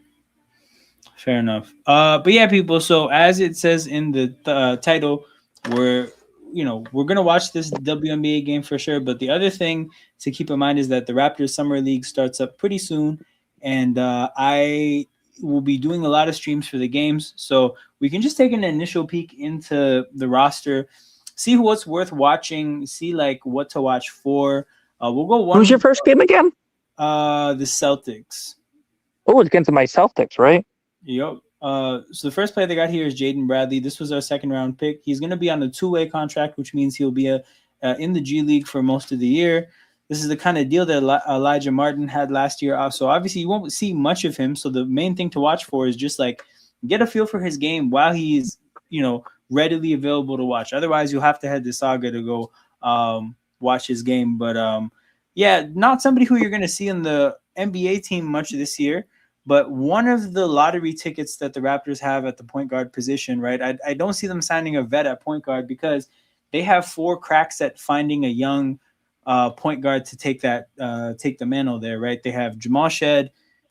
Fair enough. But yeah, people. So as it says in the title, we're gonna watch this WNBA game for sure. But the other thing to keep in mind is that the Raptors Summer League starts up pretty soon, and I will be doing a lot of streams for the games, so we can just take an initial peek into the roster, see what's worth watching, see like what to watch for. We'll go one. Who's your first game again? The Celtics. Oh, it's against my Celtics, right? Yep. So the first player they got here is Jaden Bradley. This was our second round pick. He's going to be on a 2-way contract, which means he'll be in the G League for most of the year. This is the kind of deal that Elijah Martin had last year. So obviously you won't see much of him. So the main thing to watch for is just like get a feel for his game while he's, readily available to watch. Otherwise you'll have to head to Saga to go watch his game. But yeah, not somebody who you're going to see in the NBA team much this year, but one of the lottery tickets that the Raptors have at the point guard position, right? I don't see them signing a vet at point guard because they have 4 cracks at finding a young point guard to take the mantle there, right? They have Jamal Shed,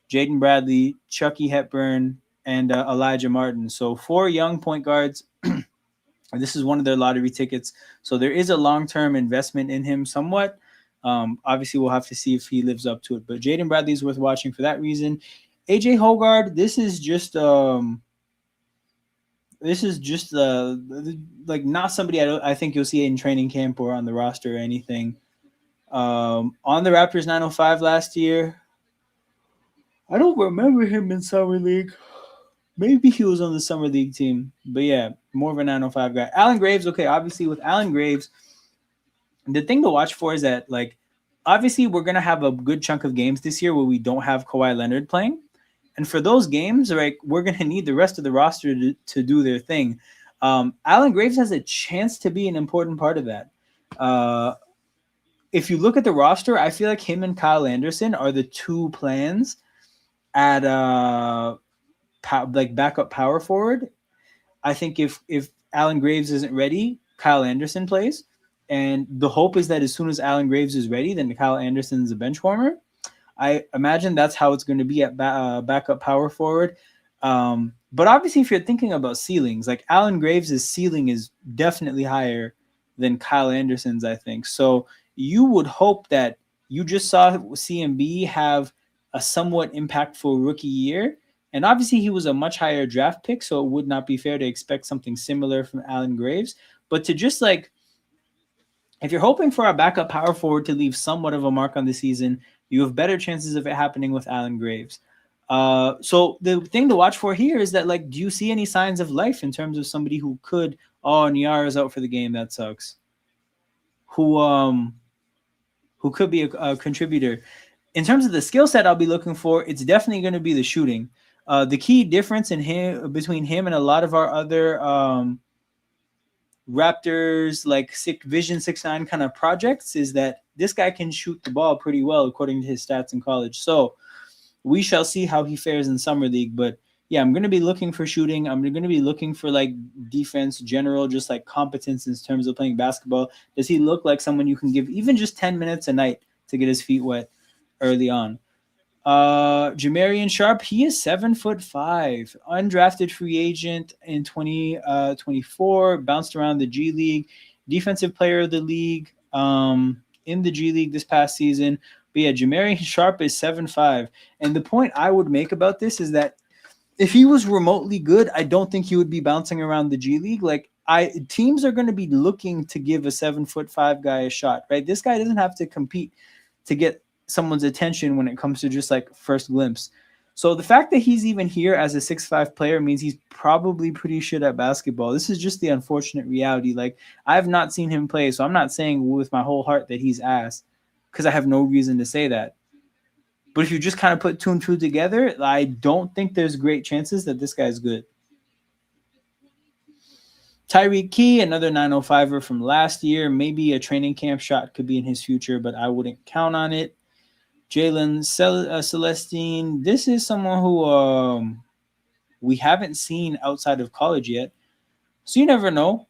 Jaden Bradley, Chucky Hepburn, and Elijah Martin. So 4 young point guards. This is one of their lottery tickets. So there is a long-term investment in him somewhat. Obviously, we'll have to see if he lives up to it. But Jaden Bradley is worth watching for that reason. AJ Hogard, this is just like not somebody I think you'll see in training camp or on the roster or anything. On the Raptors 905 last year, I don't remember him in Summer League. Maybe he was on the Summer League team, but yeah, more of a 905 guy. Allen Graves, okay, obviously with Allen Graves, the thing to watch for is that, like, obviously we're going to have a good chunk of games this year where we don't have Kawhi Leonard playing. And for those games, like, we're going to need the rest of the roster to do their thing. Allen Graves has a chance to be an important part of that. If you look at the roster, I feel like him and Kyle Anderson are the 2 plans at backup power forward. I think if Allen Graves isn't ready, Kyle Anderson plays. And the hope is that as soon as Allen Graves is ready, then Kyle Anderson's a bench warmer. I imagine that's how it's going to be at backup power forward. But obviously, if you're thinking about ceilings, like Allen Graves' ceiling is definitely higher than Kyle Anderson's, I think. So you would hope that you just saw CMB have a somewhat impactful rookie year. And obviously, he was a much higher draft pick, so it would not be fair to expect something similar from Allen Graves. But to just like If you're hoping for a backup power forward to leave somewhat of a mark on the season, you have better chances of it happening with Allen Graves. So the thing to watch for here is that, like, do you see any signs of life in terms of somebody who could? Oh, Niara's out for the game. That sucks. Who could be a contributor? In terms of the skill set I'll be looking for, it's definitely going to be the shooting. The key difference in him between him and a lot of our other Raptors like Vision 6-9 kind of projects is that this guy can shoot the ball pretty well according to his stats in college. So we shall see how he fares in summer league. But yeah, I'm going to be looking for shooting. I'm going to be looking for like defense, general, just like competence in terms of playing basketball. Does he look like someone you can give even just 10 minutes a night to get his feet wet early on? Jamarian Sharp, he is 7'5", undrafted free agent in 2024, bounced around the G League, defensive player of the league in the G League this past season. But yeah, Jamarian Sharp is 7'5", and the point I would make about this is that if he was remotely good, I don't think he would be bouncing around the G League. Like teams are going to be looking to give a 7'5" guy a shot, right? This guy doesn't have to compete to get someone's attention when it comes to just like first glimpse. So the fact that he's even here as a 6'5" player means he's probably pretty shit at basketball. This is just the unfortunate reality. Like I have not seen him play, so I'm not saying with my whole heart that he's ass because I have no reason to say that. But if you just kind of put two and two together, I don't think there's great chances that this guy's good. Tyreek Key, another 905er from last year. Maybe a training camp shot could be in his future, but I wouldn't count on it. Jalen Celestine. This is someone who we haven't seen outside of college yet. So you never know.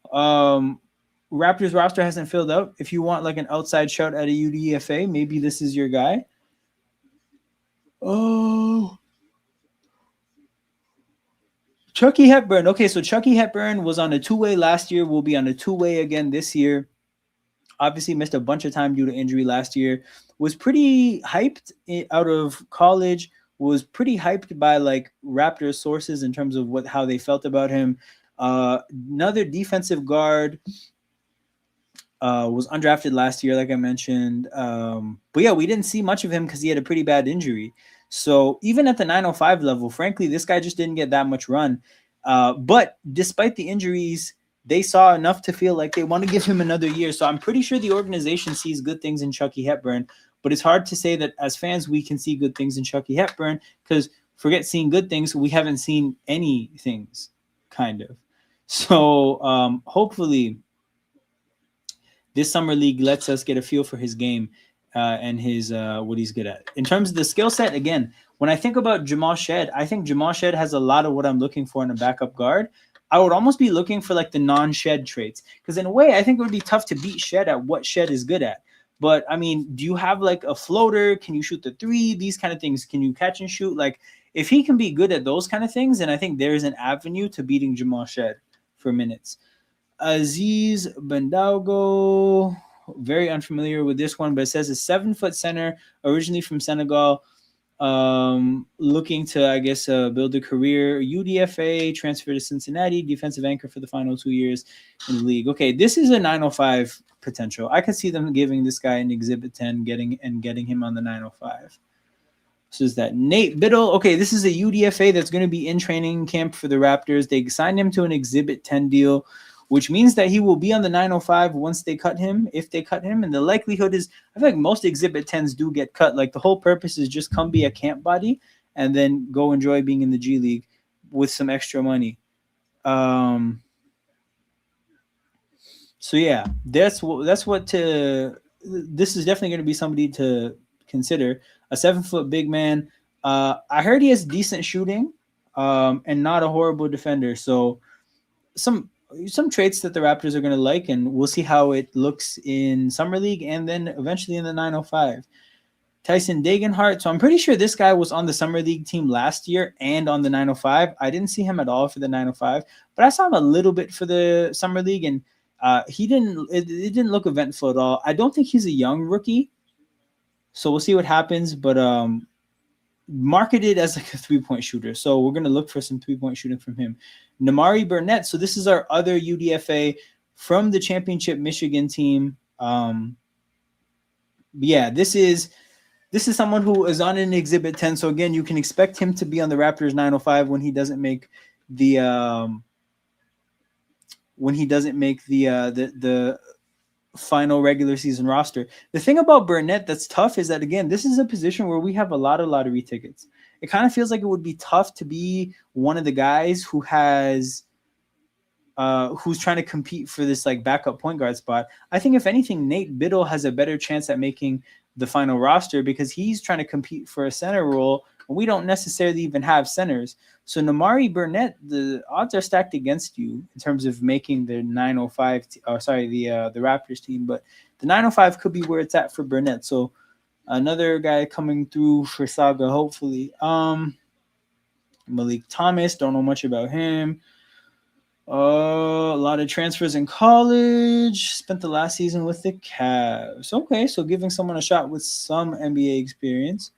Raptors roster hasn't filled out. If you want like an outside shout at a UDFA, maybe this is your guy. Oh. Chucky Hepburn. Okay, so Chucky Hepburn was on a two-way last year. Will be on a two-way again this year. Obviously missed a bunch of time due to injury last year. Was pretty hyped out of college. Was pretty hyped by like Raptors sources in terms of how they felt about him. Another defensive guard. Was undrafted last year, like I mentioned. But yeah, we didn't see much of him because he had a pretty bad injury. So even at the 905 level, frankly, this guy just didn't get that much run. But despite the injuries, they saw enough to feel like they want to give him another year. So I'm pretty sure the organization sees good things in Chucky Hepburn. But it's hard to say that as fans we can see good things in Chucky Hepburn because forget seeing good things, we haven't seen any things, kind of. So hopefully this summer league lets us get a feel for his game and his what he's good at. In terms of the skill set, again, when I think about Jamal Shed, I think Jamal Shed has a lot of what I'm looking for in a backup guard. I would almost be looking for like the non-Shed traits because in a way, I think it would be tough to beat Shed at what Shed is good at. But I mean, do you have like a floater? Can you shoot the three? These kind of things. Can you catch and shoot? Like if he can be good at those kind of things, then I think there's an avenue to beating Jamal Shed for minutes. Aziz Bandaugo, very unfamiliar with this one, but it says a 7-foot center, originally from Senegal, looking to, I guess, build a career. UDFA, transfer to Cincinnati, defensive anchor for the final 2 years in the league. Okay, this is a 905 potential. I could see them giving this guy an Exhibit 10, getting him on the 905. So is that Nate Biddle? Okay, this is a UDFA that's going to be in training camp for the Raptors. They signed him to an Exhibit 10 deal, which means that he will be on the 905 once they cut him, if they cut him. And the likelihood is, I feel like most Exhibit 10s do get cut. Like the whole purpose is just come be a camp body and then go enjoy being in the G League with some extra money. So yeah, this is definitely going to be somebody to consider. A 7-foot big man. I heard he has decent shooting and not a horrible defender. So some traits that the Raptors are going to like, and we'll see how it looks in Summer League and then eventually in the 905. Tyson Dagenhart. So I'm pretty sure this guy was on the Summer League team last year and on the 905. I didn't see him at all for the 905, but I saw him a little bit for the Summer League, and it didn't look eventful at all. I don't think he's a young rookie, so we'll see what happens, but marketed as like a 3-point shooter. So we're going to look for some 3-point shooting from him. Namari Burnett. So this is our other UDFA from the championship Michigan team. Yeah, this is someone who is on an exhibit 10. So again, you can expect him to be on the Raptors 905 when he doesn't make the the final regular season roster. The thing about Burnett that's tough is that again, this is a position where we have a lot of lottery tickets. It kind of feels like it would be tough to be one of the guys who has who's trying to compete for this like backup point guard spot. I think if anything, Nate Biddle has a better chance at making the final roster because he's trying to compete for a center role. And we don't necessarily even have centers. So Namari Burnett, the odds are stacked against you in terms of making the 905. The Raptors team, but the 905 could be where it's at for Burnett. So another guy coming through for Saga, hopefully. Malik Thomas, don't know much about him. A lot of transfers in college. Spent the last season with the Cavs. Okay, so giving someone a shot with some NBA experience.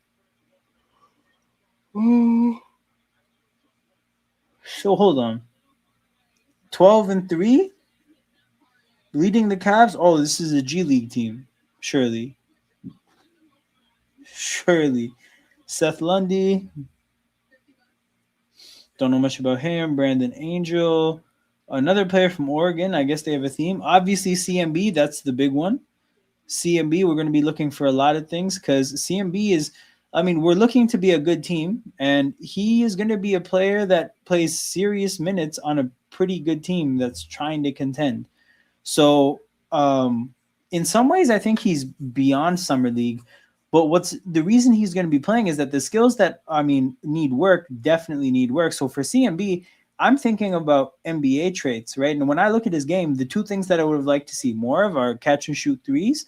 So hold on. 12-3, leading the Cavs. Oh, this is a G League team. Surely. Seth Lundy. Don't know much about him. Brandon Angel. Another player from Oregon. I guess they have a theme. Obviously, CMB. That's the big one. CMB, we're going to be looking for a lot of things because CMB is, we're looking to be a good team, and he is going to be a player that plays serious minutes on a pretty good team that's trying to contend. So, in some ways, I think he's beyond Summer League. But what's the reason he's going to be playing is that the skills that, need work definitely need work. So for CMB, I'm thinking about NBA traits, right? And when I look at his game, the two things that I would have liked to see more of are catch and shoot threes.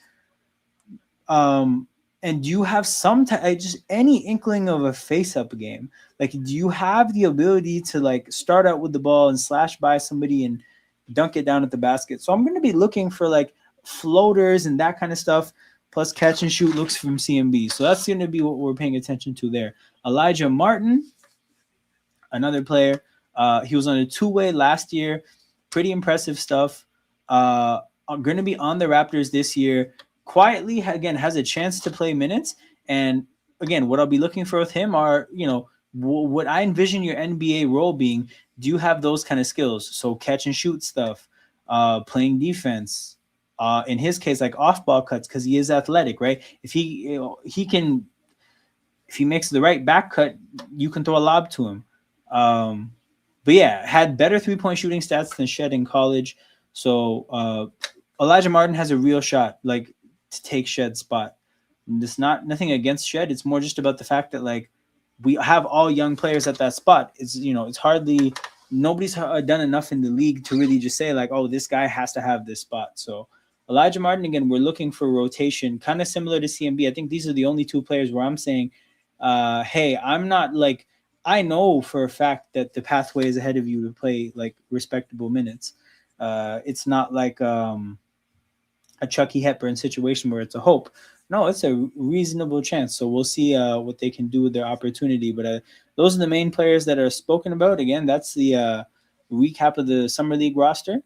And do you have just any inkling of a face-up game? Like, do you have the ability to like start out with the ball and slash by somebody and dunk it down at the basket? So I'm going to be looking for like floaters and that kind of stuff, plus catch and shoot looks from CMB. So that's going to be what we're paying attention to there. Elijah Martin, another player. He was on a two-way last year. Pretty impressive stuff. Going to be on the Raptors this year. Quietly, again, has a chance to play minutes. And again, what I'll be looking for with him are, what I envision your NBA role being. Do you have those kind of skills? So catch and shoot stuff, playing defense. In his case, like off-ball cuts, because he is athletic, right? If he makes the right back cut, you can throw a lob to him. But yeah, had better three-point shooting stats than Shed in college. So Elijah Martin has a real shot, like, to take Shed's spot. And it's nothing against Shed. It's more just about the fact that like we have all young players at that spot. It's hardly nobody's done enough in the league to really just say like, oh, this guy has to have this spot. So Elijah Martin, again, we're looking for rotation, kind of similar to CMB. I think these are the only two players where I'm saying, hey, I'm not like, I know for a fact that the pathway is ahead of you to play like respectable minutes. It's not like a Chucky Hepburn situation where it's a hope. No, it's a reasonable chance. So we'll see what they can do with their opportunity. But those are the main players that are spoken about. Again, that's the recap of the Summer League roster.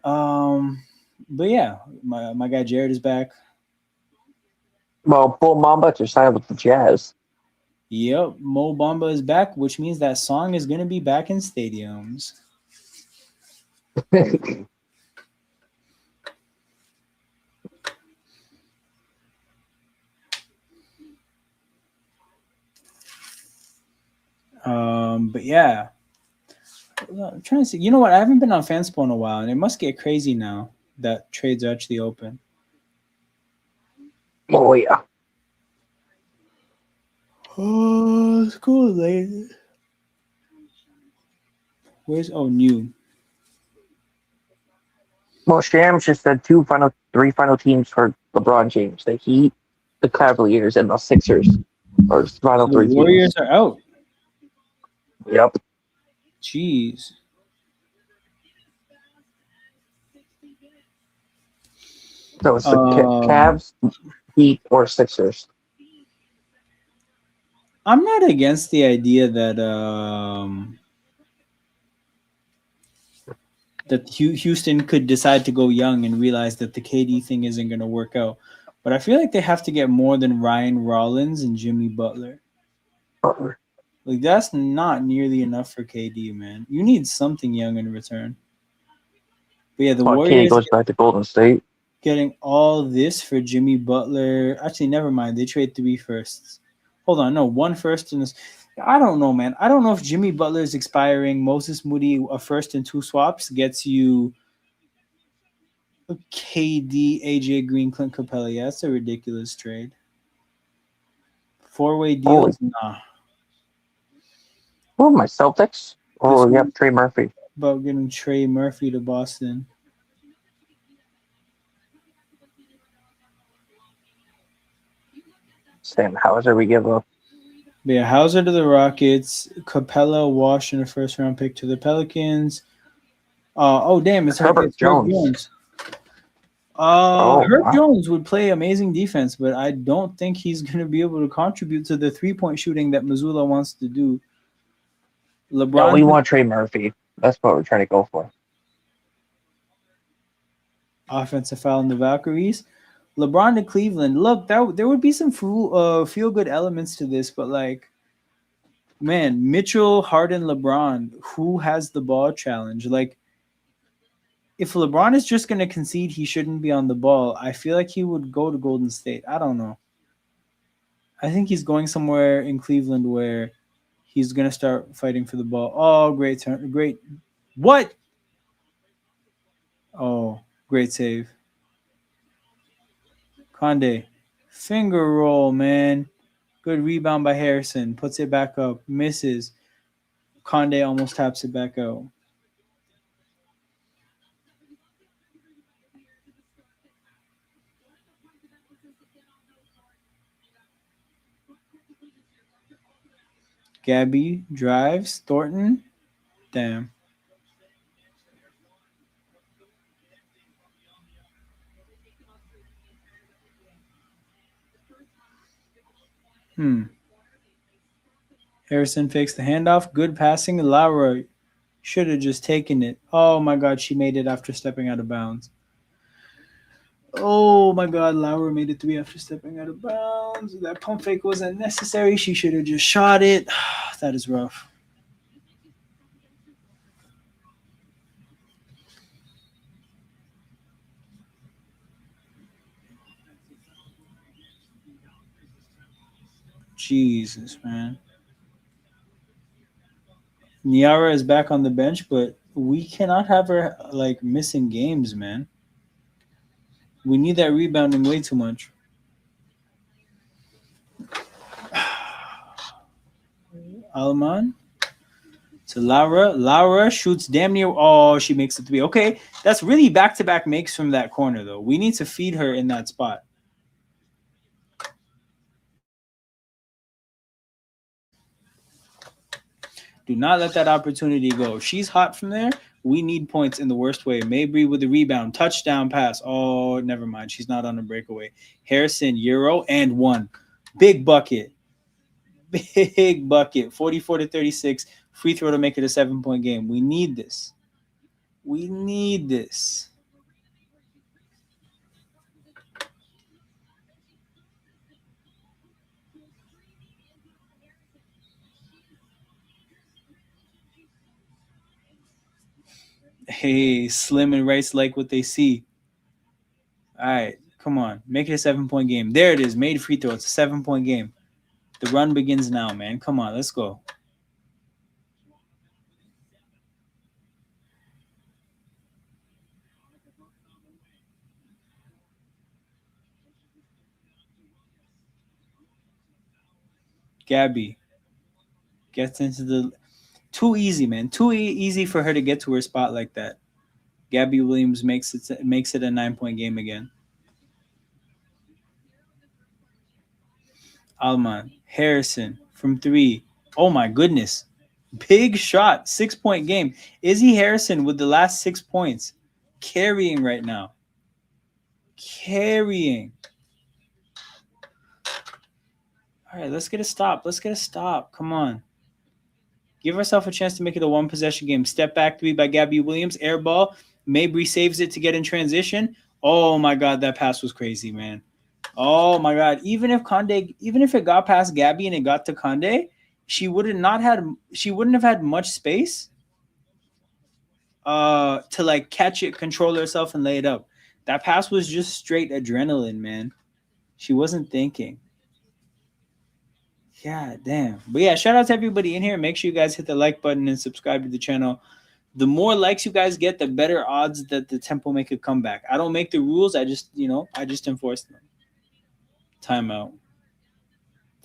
But yeah, my guy Jared is back. Well, Bull Mamba just signed with the Jazz. Yep, Mo Bamba is back, which means that song is going to be back in stadiums. But yeah, I'm trying to see. You know what? I haven't been on Fanspo in a while, and it must get crazy now that trades are actually open. Oh yeah. Oh, it's cool, lady. Where's new? Well, Shams just said three final teams for LeBron James: the Heat, the Cavaliers, and the Sixers. Or final The three Warriors teams. are out. Yep. Jeez. So it's the Cavs, Heat, or Sixers. I'm not against the idea that that Houston could decide to go young and realize that the KD thing isn't going to work out. But I feel like they have to get more than Ryan Rollins and Jimmy Butler. Like that's not nearly enough for KD, man. You need something young in return. But yeah, the Well, Katie Warriors goes back to Golden State. getting all this for Jimmy Butler. Actually, never mind. They trade 3 firsts. Hold on, no, 1 first in this. I don't know, man. I don't know if Jimmy Butler is expiring. Moses Moody, a first and 2 swaps gets you KD, AJ Green, Clint Capella. Yeah, that's a ridiculous trade. 4-way deals? Nah. Oh, my Celtics. Oh, This yep, Trey Murphy. about getting Trey Murphy to Boston. Sam Hauser we give up. But yeah, Hauser to the Rockets. Capella, Wash, and a first round pick to the Pelicans. Oh, damn, it's Herbert Jones. Herb Wow. Jones would play amazing defense, but I don't think he's going to be able to contribute to the 3-point shooting that Missoula wants to do. No, LeBron, we want Trey Murphy. That's what we're trying to go for. offensive foul in the Valkyries. LeBron to Cleveland. Look, there would be some feel good elements to this, but like, man, Mitchell, Harden, LeBron, who has the ball challenge? Like, if LeBron is just going to concede he shouldn't be on the ball, I feel like he would go to Golden State. I don't know. I think he's going somewhere in Cleveland where he's going to start fighting for the ball. Oh, great turn. Great. What? Oh, great save. Conde. Finger roll, man. Good rebound by Harrison. Puts it back up. Misses. Conde almost taps it back out. Gabby drives. Thornton. Damn. Harrison fakes the handoff. Good passing. Laura should have just taken it. Oh my God, she made it after stepping out of bounds. Oh my God, Laura made it 3 after stepping out of bounds. That pump fake wasn't necessary. She should have just shot it. That is rough. Jesus, man. Niara is back on the bench, but we cannot have her like missing games, man. We need that rebounding way too much. Alman to Laura. Laura shoots damn near. Oh, she makes a 3. Okay, that's really back-to-back makes from that corner, though. We need to feed her in that spot. Do not let that opportunity go. She's hot from there. We need points in the worst way. Mabry with the rebound. Touchdown pass. Oh, never mind. She's not on a breakaway. Harrison, Euro, and 1. Big bucket. Big bucket. 44-36. Free throw to make it a 7-point game. We need this. We need this. Hey, Slim and Rice like what they see. All right, come on. Make it a 7-point game. There it is. Made free throw. It's a 7-point game. The run begins now, man. Come on, let's go. Gabby gets into the too easy, man. Too easy for her to get to her spot like that. Gabby Williams makes it a 9-point game again. Alman Harrison from 3. Oh my goodness. Big shot. 6-point game. Izzy Harrison with the last 6 points. Carrying right now. Carrying. All right, let's get a stop. Let's get a stop. Come on. Give herself a chance to make it a one-possession game. Step back three by Gabby Williams. Air ball. Mabry saves it to get in transition. Oh my God, that pass was crazy, man. Oh my God. Even if it got past Gabby and it got to Conde, she wouldn't have had much space to like catch it, control herself, and lay it up. That pass was just straight adrenaline, man. She wasn't thinking. Yeah, damn. But yeah, shout out to everybody in here. Make sure you guys hit the like button and subscribe to the channel. The more likes you guys get, the better odds that the Tempo make a comeback. I don't make the rules. I just enforce them. Timeout.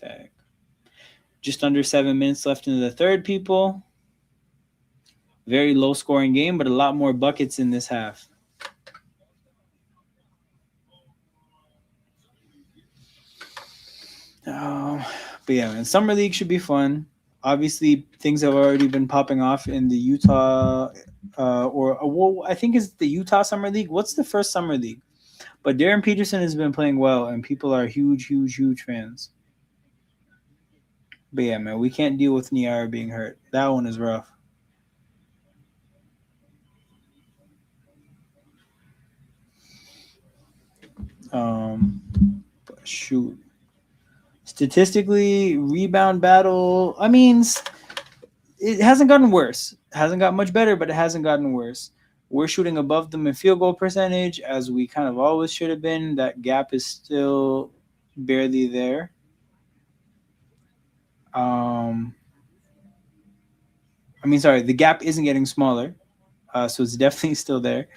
Tag. Just under 7 minutes left in the third, people. Very low scoring game, but a lot more buckets in this half. But yeah, man, Summer League should be fun. Obviously, things have already been popping off in the Utah, I think it's the Utah Summer League. What's the first Summer League? But Darren Peterson has been playing well, and people are huge, huge, huge fans. But yeah, man, we can't deal with Niara being hurt. That one is rough. But shoot. Statistically, rebound battle. I mean, it hasn't gotten worse. It hasn't got much better, but it hasn't gotten worse. We're shooting above them in field goal percentage, as we kind of always should have been. That gap is still barely there. The gap isn't getting smaller, so it's definitely still there.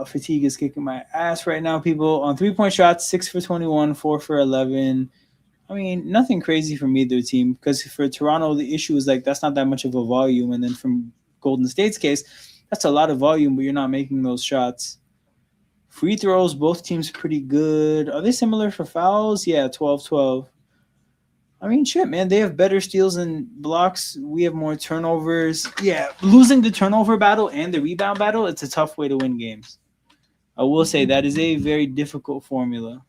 Fatigue is kicking my ass right now, people. On 3-point shots, 6 for 21, 4 for 11. I mean, nothing crazy from either team, because for Toronto, the issue is like that's not that much of a volume. And then from Golden State's case, that's a lot of volume, but you're not making those shots. Free throws, both teams pretty good. Are they similar for fouls? Yeah, 12-12. I mean, shit, man. They have better steals and blocks. We have more turnovers. Yeah, losing the turnover battle and the rebound battle, it's a tough way to win games. I will say that is a very difficult formula.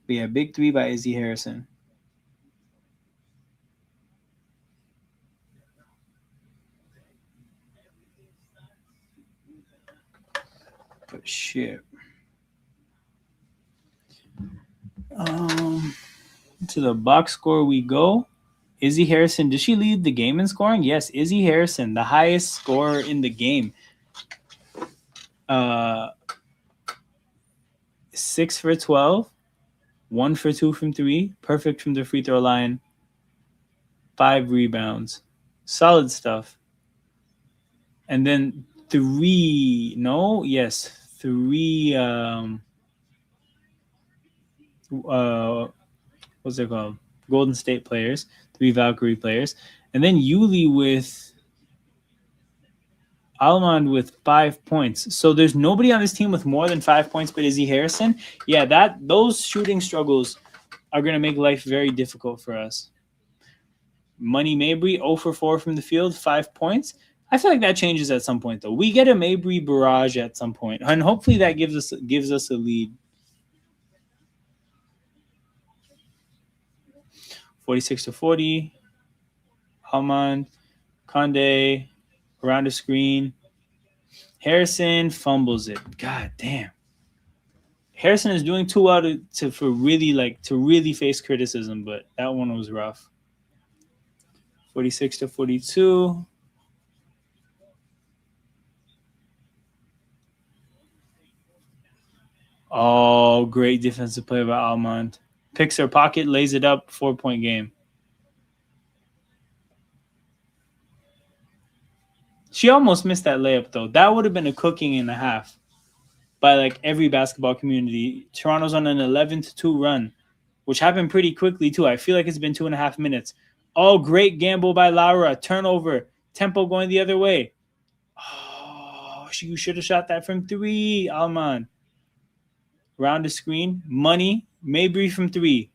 But yeah, big three by Izzy Harrison. But shit. To the box score we go. Izzy Harrison, does she lead the game in scoring? Yes, Izzy Harrison, the highest scorer in the game. 6 for 12, 1 for 2 from 3, perfect from the free throw line, 5 rebounds. Solid stuff. And then 3, what's it called? Golden State players, 3 Valkyrie players. And then Yuli with Almond with 5 points. So there's nobody on this team with more than 5 points but Izzy Harrison. Yeah, those shooting struggles are going to make life very difficult for us. Money Mabry, 0 for 4 from the field, 5 points. I feel like that changes at some point, though. We get a Mabry barrage at some point, and hopefully that gives us a lead. 46-40. Almond, Conde, around the screen. Harrison fumbles it. God damn. Harrison is doing too well to really face criticism, but that one was rough. 46-42. Oh, great defensive play by Almond. Picks her pocket, lays it up, 4-point game. She almost missed that layup, though. That would have been a cooking and a half by like every basketball community. Toronto's on an 11-2 run, which happened pretty quickly, too. I feel like it's been 2.5 minutes. Oh, great gamble by Laura. Turnover. Tempo going the other way. Oh, you should have shot that from 3, Almond. Round the screen. Money. Mabry from 3.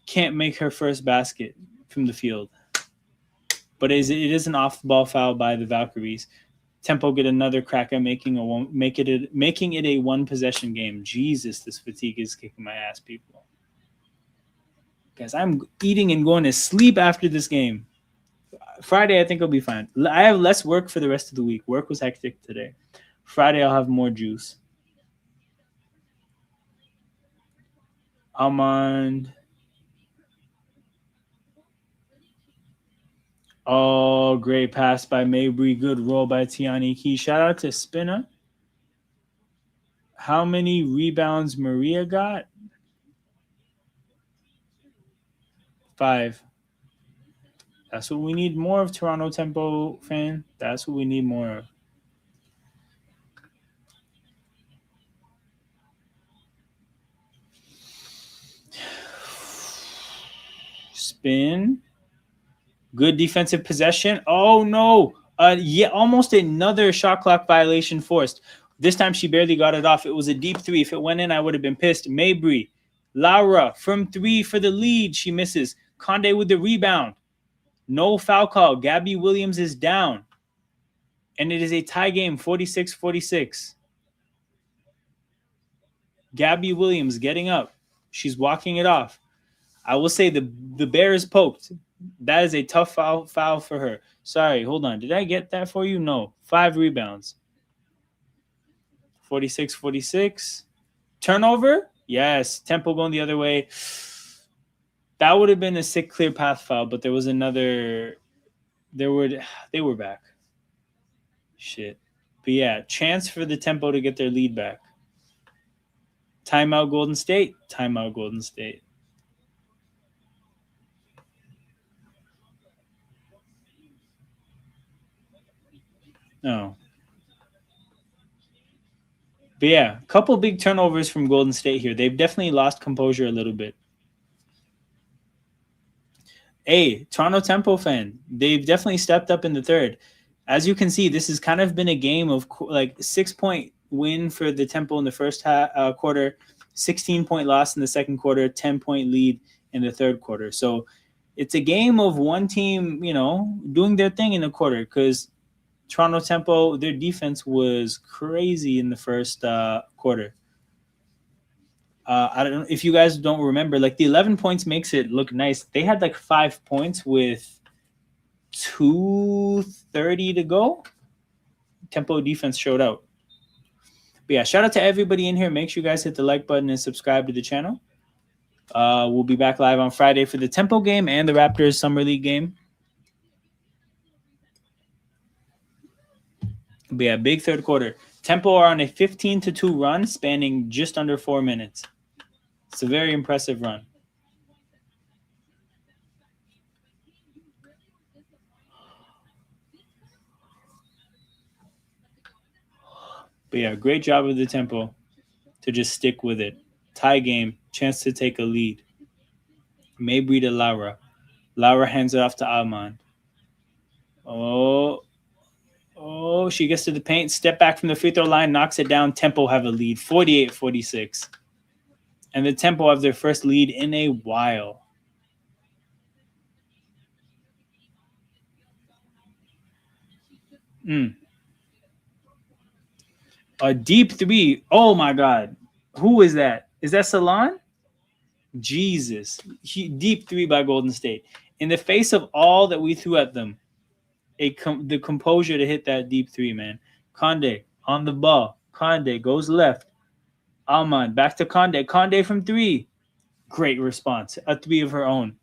Can't make her first basket from the field. But it is an off-ball foul by the Valkyries. Tempo get another crack at making it a one-possession game. Jesus, this fatigue is kicking my ass, people. Guys, I'm eating and going to sleep after this game. Friday, I think I'll be fine. I have less work for the rest of the week. Work was hectic today. Friday, I'll have more juice. Almond. Oh, great pass by Mabry. Good roll by Tiani Key. Shout out to Spinner. How many rebounds Maria got? 5. That's what we need more of, Toronto Tempo fan. That's what we need more of. Spin. Good defensive possession. Oh, no. Yeah, almost another shot clock violation forced. This time she barely got it off. It was a deep 3. If it went in, I would have been pissed. Mabry. Laura from 3 for the lead. She misses. Conde with the rebound. No foul call. Gabby Williams is down. And it is a tie game, 46-46. Gabby Williams getting up. She's walking it off. I will say the bear is poked. That is a tough foul for her. Sorry, hold on. Did I get that for you? No. 5 rebounds. 46-46. Turnover? Yes. Tempo going the other way. That would have been a sick clear path foul, but there was another. They were back. Shit. But yeah, chance for the Tempo to get their lead back. Timeout Golden State. Timeout Golden State. No. But yeah, a couple big turnovers from Golden State here. They've definitely lost composure a little bit. Hey, Toronto Tempo fan, they've definitely stepped up in the third. As you can see, this has kind of been a game of like 6-point win for the Tempo in the first quarter, 16-point loss in the second quarter, 10-point lead in the third quarter. So it's a game of one team, doing their thing in the quarter because Toronto Tempo, their defense was crazy in the first quarter. I don't know if you guys don't remember, like the 11 points makes it look nice. They had like 5 points with 2:30 to go. Tempo defense showed out. But yeah, shout out to everybody in here. Make sure you guys hit the like button and subscribe to the channel. We'll be back live on Friday for the Tempo game and the Raptors Summer League game. But yeah, big third quarter. Tempo are on a 15-2 run spanning just under 4 minutes. It's a very impressive run. But yeah, great job of the Tempo to just stick with it. Tie game, chance to take a lead. Mabry to Laura. Laura hands it off to Almond. Oh, she gets to the paint, step back from the free throw line, knocks it down. Tempo have a lead, 48-46. And the Tempo have their first lead in a while. A deep 3. Oh, my God. Who is that? Is that Salon? Jesus. Deep 3 by Golden State. In the face of all that we threw at them, the composure to hit that deep 3, man. Conde on the ball. Conde goes left. Almond back to Conde. Conde from 3. Great response. A 3 of her own.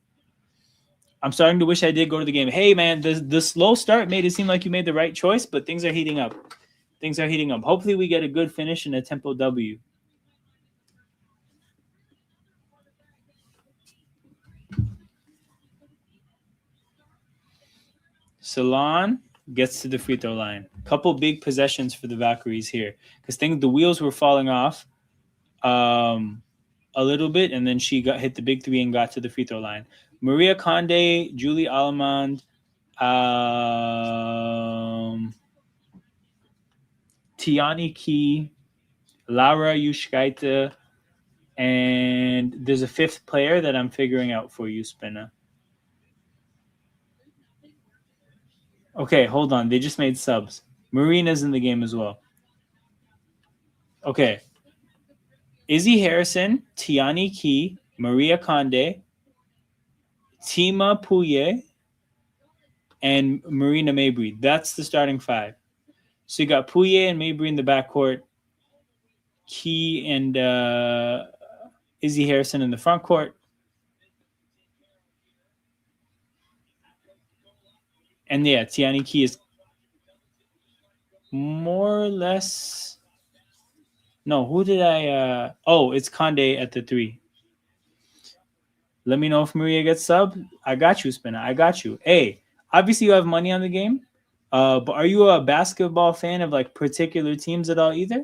I'm starting to wish I did go to the game. Hey, man, the slow start made it seem like you made the right choice, but things are heating up. Hopefully we get a good finish and a Tempo W. Salon gets to the free throw line. Couple big possessions for the Valkyries here because the wheels were falling off a little bit, and then she hit the big 3 and got to the free throw line. Maria Conde, Julie Almond, Tiani Key, Laura Yushkaita, and there's a 5th player that I'm figuring out for you, Spinna. Okay, hold on. They just made subs. Marina's in the game as well. Okay. Izzy Harrison, Tiani Key, Maria Conde, Tima Pouye, and Marina Mabry. That's the starting five. So you got Pouye and Mabry in the backcourt, Key and Izzy Harrison in the front court, and yeah, Tiani Key is more or less. No, who did I? Oh, it's Conde at the three. Let me know if Maria gets sub. I got you, Spinner. I got you. Hey, obviously you have money on the game. But are you a basketball fan of like particular teams at all either?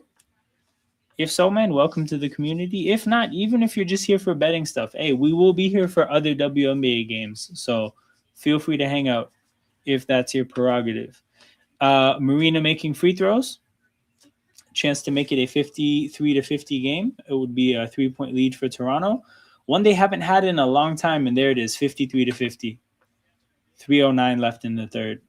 If so, man, welcome to the community. If not, even if you're just here for betting stuff, hey, we will be here for other WNBA games. So feel free to hang out if that's your prerogative. Marina making free throws. Chance to make it a 53-50 game. It would be a 3-point lead for Toronto. One they haven't had in a long time, and there it is, 53-50. 3:09 left in the third.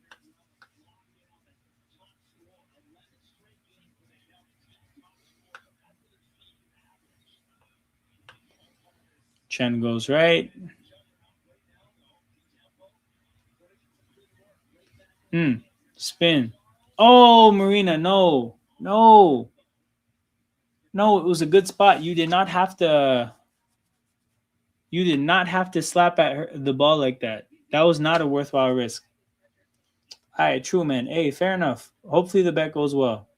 Chen goes right. Spin. Oh, Marina, no. No. No, it was a good spot. You did not have to slap at the ball like that. That was not a worthwhile risk. All right, true, man. Hey, fair enough. Hopefully the bet goes well.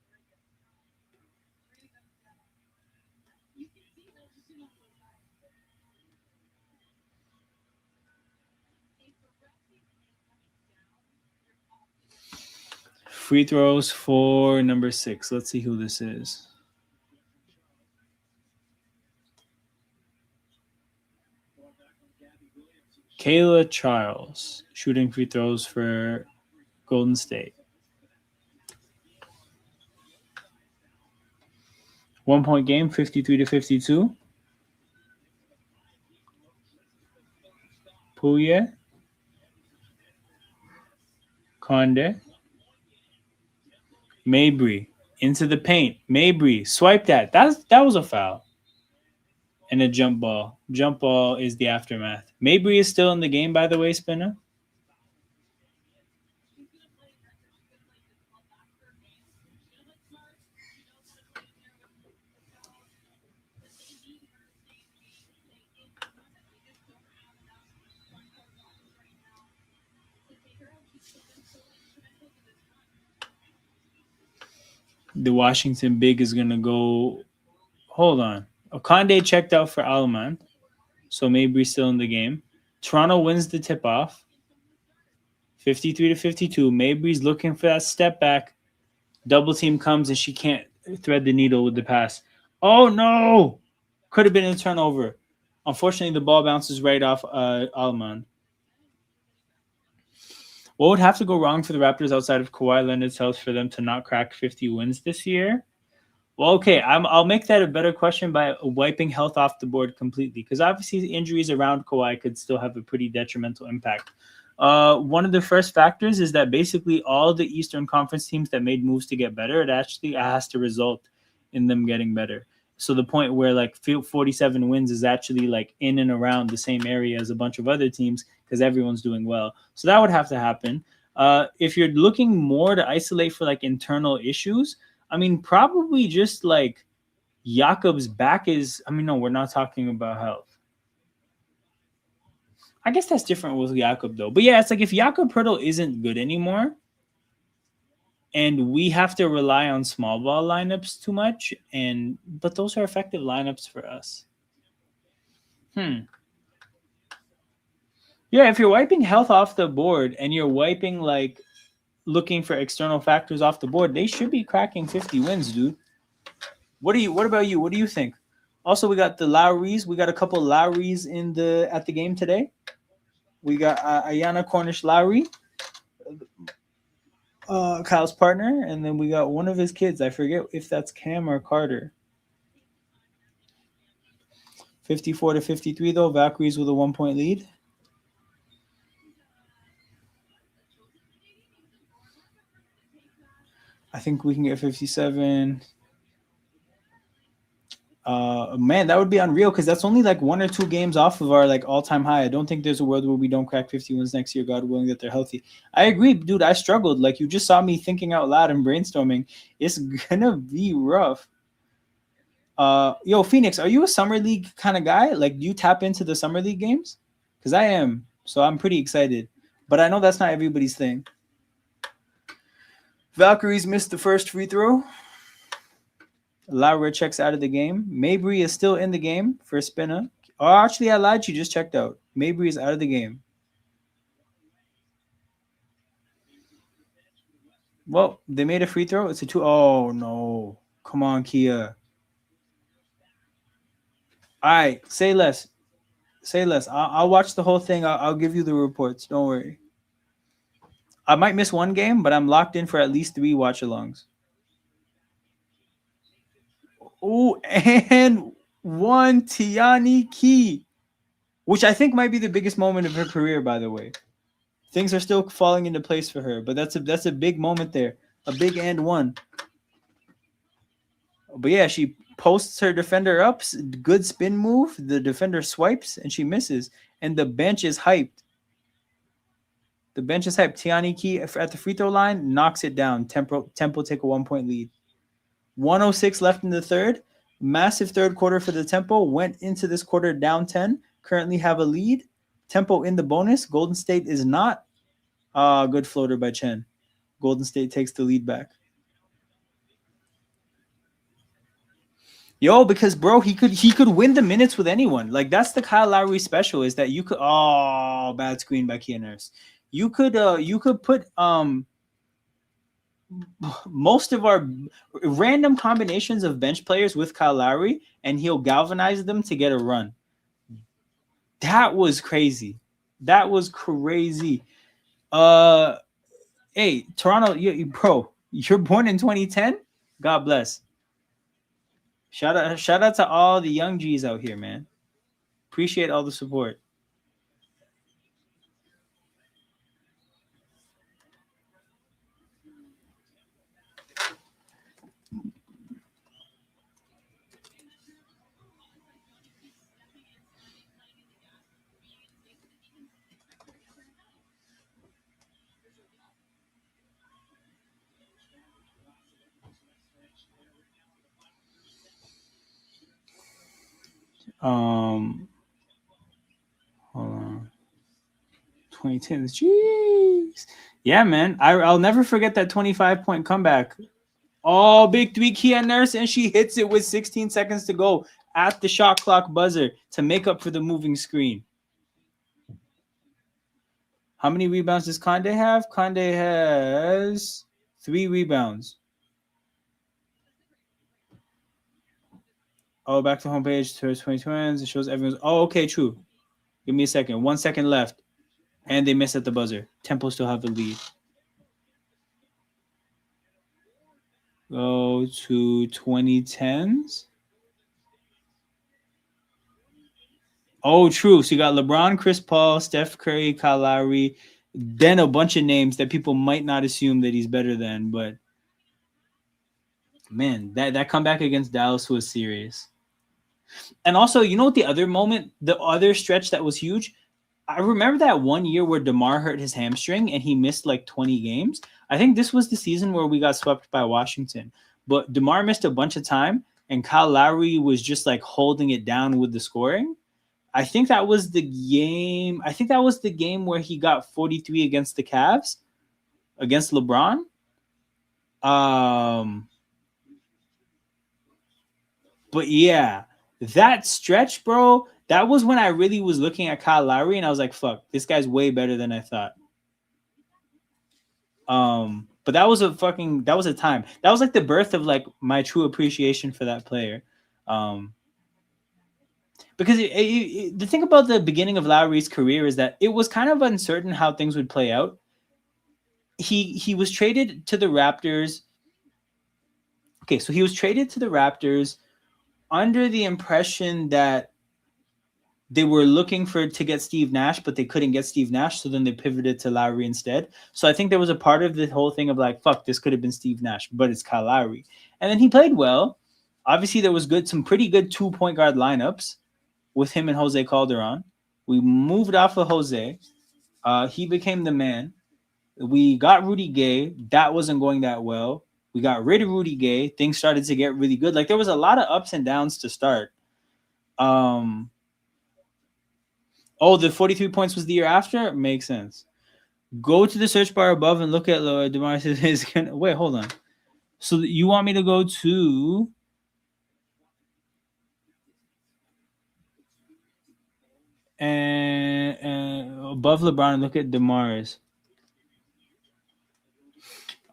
Free throws for number 6. Let's see who this is. Kayla Charles shooting free throws for Golden State. 1-point game, 53-52. Pouye. Conde. Mabry into the paint. Mabry swipe that. That was a foul. And a jump ball. Jump ball is the aftermath. Mabry is still in the game, by the way, Spinner. The Washington big is going to go. Hold on. Okonde checked out for Alaman. So Mabry's still in the game. Toronto wins the tip off. 53-52. Mabry's looking for that step back. Double team comes and she can't thread the needle with the pass. Oh no! Could have been a turnover. Unfortunately, the ball bounces right off Alaman. What would have to go wrong for the Raptors outside of Kawhi Leonard's health for them to not crack 50 wins this year? Well, okay, I'll make that a better question by wiping health off the board completely, because obviously the injuries around Kawhi could still have a pretty detrimental impact. One of the first factors is that basically all the Eastern Conference teams that made moves to get better, it actually has to result in them getting better. So the point where like 47 wins is actually like in and around the same area as a bunch of other teams because everyone's doing well. So that would have to happen. If you're looking more to isolate for like internal issues, I mean, probably just like Jakob's back is. I mean, no, we're not talking about health. I guess that's different with Jakob though. But yeah, it's like if Jakob Pertl isn't good anymore, and we have to rely on small ball lineups too much, but those are effective lineups for us. Yeah, if you're wiping health off the board and you're wiping like looking for external factors off the board, they should be cracking 50 wins, dude. What about you? What do you think? Also, we got the Lowrys. We got a couple Lowrys at the game today. We got Ayana Cornish Lowry, Kyle's partner, and then we got one of his kids. I forget if that's Cam or Carter. 54-53 though. Valkyries with a 1-point lead. I think we can get 57. Man, that would be unreal because that's only like 1 or 2 games off of our like all-time high. I don't think there's a world where we don't crack 50 wins next year, God willing that they're healthy. I agree, dude. I struggled. Like, you just saw me thinking out loud and brainstorming. It's gonna be rough. Yo, Phoenix, are you a summer league kind of guy? Like, do you tap into the summer league games? Because I am, so I'm pretty excited. But I know that's not everybody's thing. Valkyries missed the first free throw. Laura checks out of the game. Mabry is still in the game for a spinner. Oh, actually, I lied. She just checked out. Mabry is out of the game. Well, they made a free throw. It's a 2. Oh, no. Come on, Kia. All right. Say less. Say less. I'll watch the whole thing. I'll give you the reports. Don't worry. I might miss one game, but I'm locked in for at least 3 watch-alongs. Oh, and one Tiani Key, which I think might be the biggest moment of her career, by the way. Things are still falling into place for her, but that's a big moment there. A big and one. But yeah, she posts her defender up. Good spin move. The defender swipes, and she misses. And the bench is hyped. The bench is hyped. Tiani Key at the free throw line knocks it down. Tempo take a 1-point lead. 1:06 left in the third. Massive third quarter for the Tempo. Went into this quarter down 10. Currently have a lead. Tempo in the bonus. Golden State is not. Good floater by Chen. Golden State takes the lead back. Yo, because bro, he could win the minutes with anyone. Like, that's the Kyle Lowry special, is that you could. Oh, bad screen by Kia Nurse. You could put most of our random combinations of bench players with Kyle Lowry, and he'll galvanize them to get a run. That was crazy. That was crazy. Hey, Toronto, bro, you're born in 2010? God bless. Shout out to all the young G's out here, man. Appreciate all the support. Hold on. 2010. Jeez. Yeah, man. I'll never forget that 25-point comeback. Oh, big 3 Kia Nurse, and she hits it with 16 seconds to go at the shot clock buzzer to make up for the moving screen. How many rebounds does Conde have? Conde has 3 rebounds. Oh, back to homepage to 20 twins. It shows everyone's. Oh, okay, true. Give me a second. 1 second left. And they miss at the buzzer. Tempo still have the lead. Go to 2010s. Oh, true. So you got LeBron, Chris Paul, Steph Curry, Kyle Lowry, then a bunch of names that people might not assume that he's better than. But, man, that comeback against Dallas was serious. And also, you know what, the other stretch that was huge? I remember that one year where DeMar hurt his hamstring and he missed like 20 games. I think this was the season where we got swept by Washington. But DeMar missed a bunch of time and Kyle Lowry was just like holding it down with the scoring. I think that was the game. I think that was the game where he got 43 against the Cavs, against LeBron. But yeah, that stretch, bro, that was when I really was looking at Kyle Lowry and I was like, fuck, this guy's way better than I thought. But that was a time. That was like the birth of like my true appreciation for that player. Because the thing about the beginning of Lowry's career is that it was kind of uncertain how things would play out. He was traded to the Raptors. Okay, so he was traded to the Raptors under the impression that they were looking to get Steve Nash, but they couldn't get Steve Nash, so then they pivoted to Lowry instead. So I think there was a part of the whole thing of like, fuck, this could have been Steve Nash, but it's Kyle Lowry. And then he played well. Obviously, there was some pretty good 2-point guard lineups with him and Jose Calderon. We moved off of Jose. He became the man. We got Rudy Gay. That wasn't going that well. We got rid of Rudy Gay. Things started to get really good. Like there was a lot of ups and downs to start. The 43 points was the year after? Makes sense. Go to the search bar above and look at DeMar is gonna wait, hold on. So you want me to go to and above LeBron and look at DeMar's.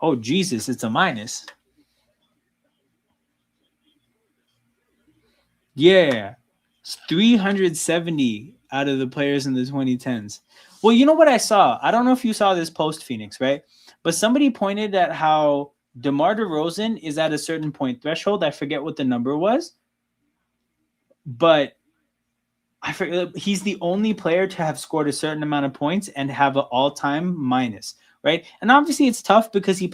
Oh Jesus, it's a minus. Yeah. It's 370 out of the players in the 2010s. Well, you know what I saw? I don't know if you saw this post Phoenix, right? But somebody pointed at how DeMar DeRozan is at a certain point threshold. I forget what the number was. But I forget, he's the only player to have scored a certain amount of points and have an all-time minus, right? And obviously it's tough because he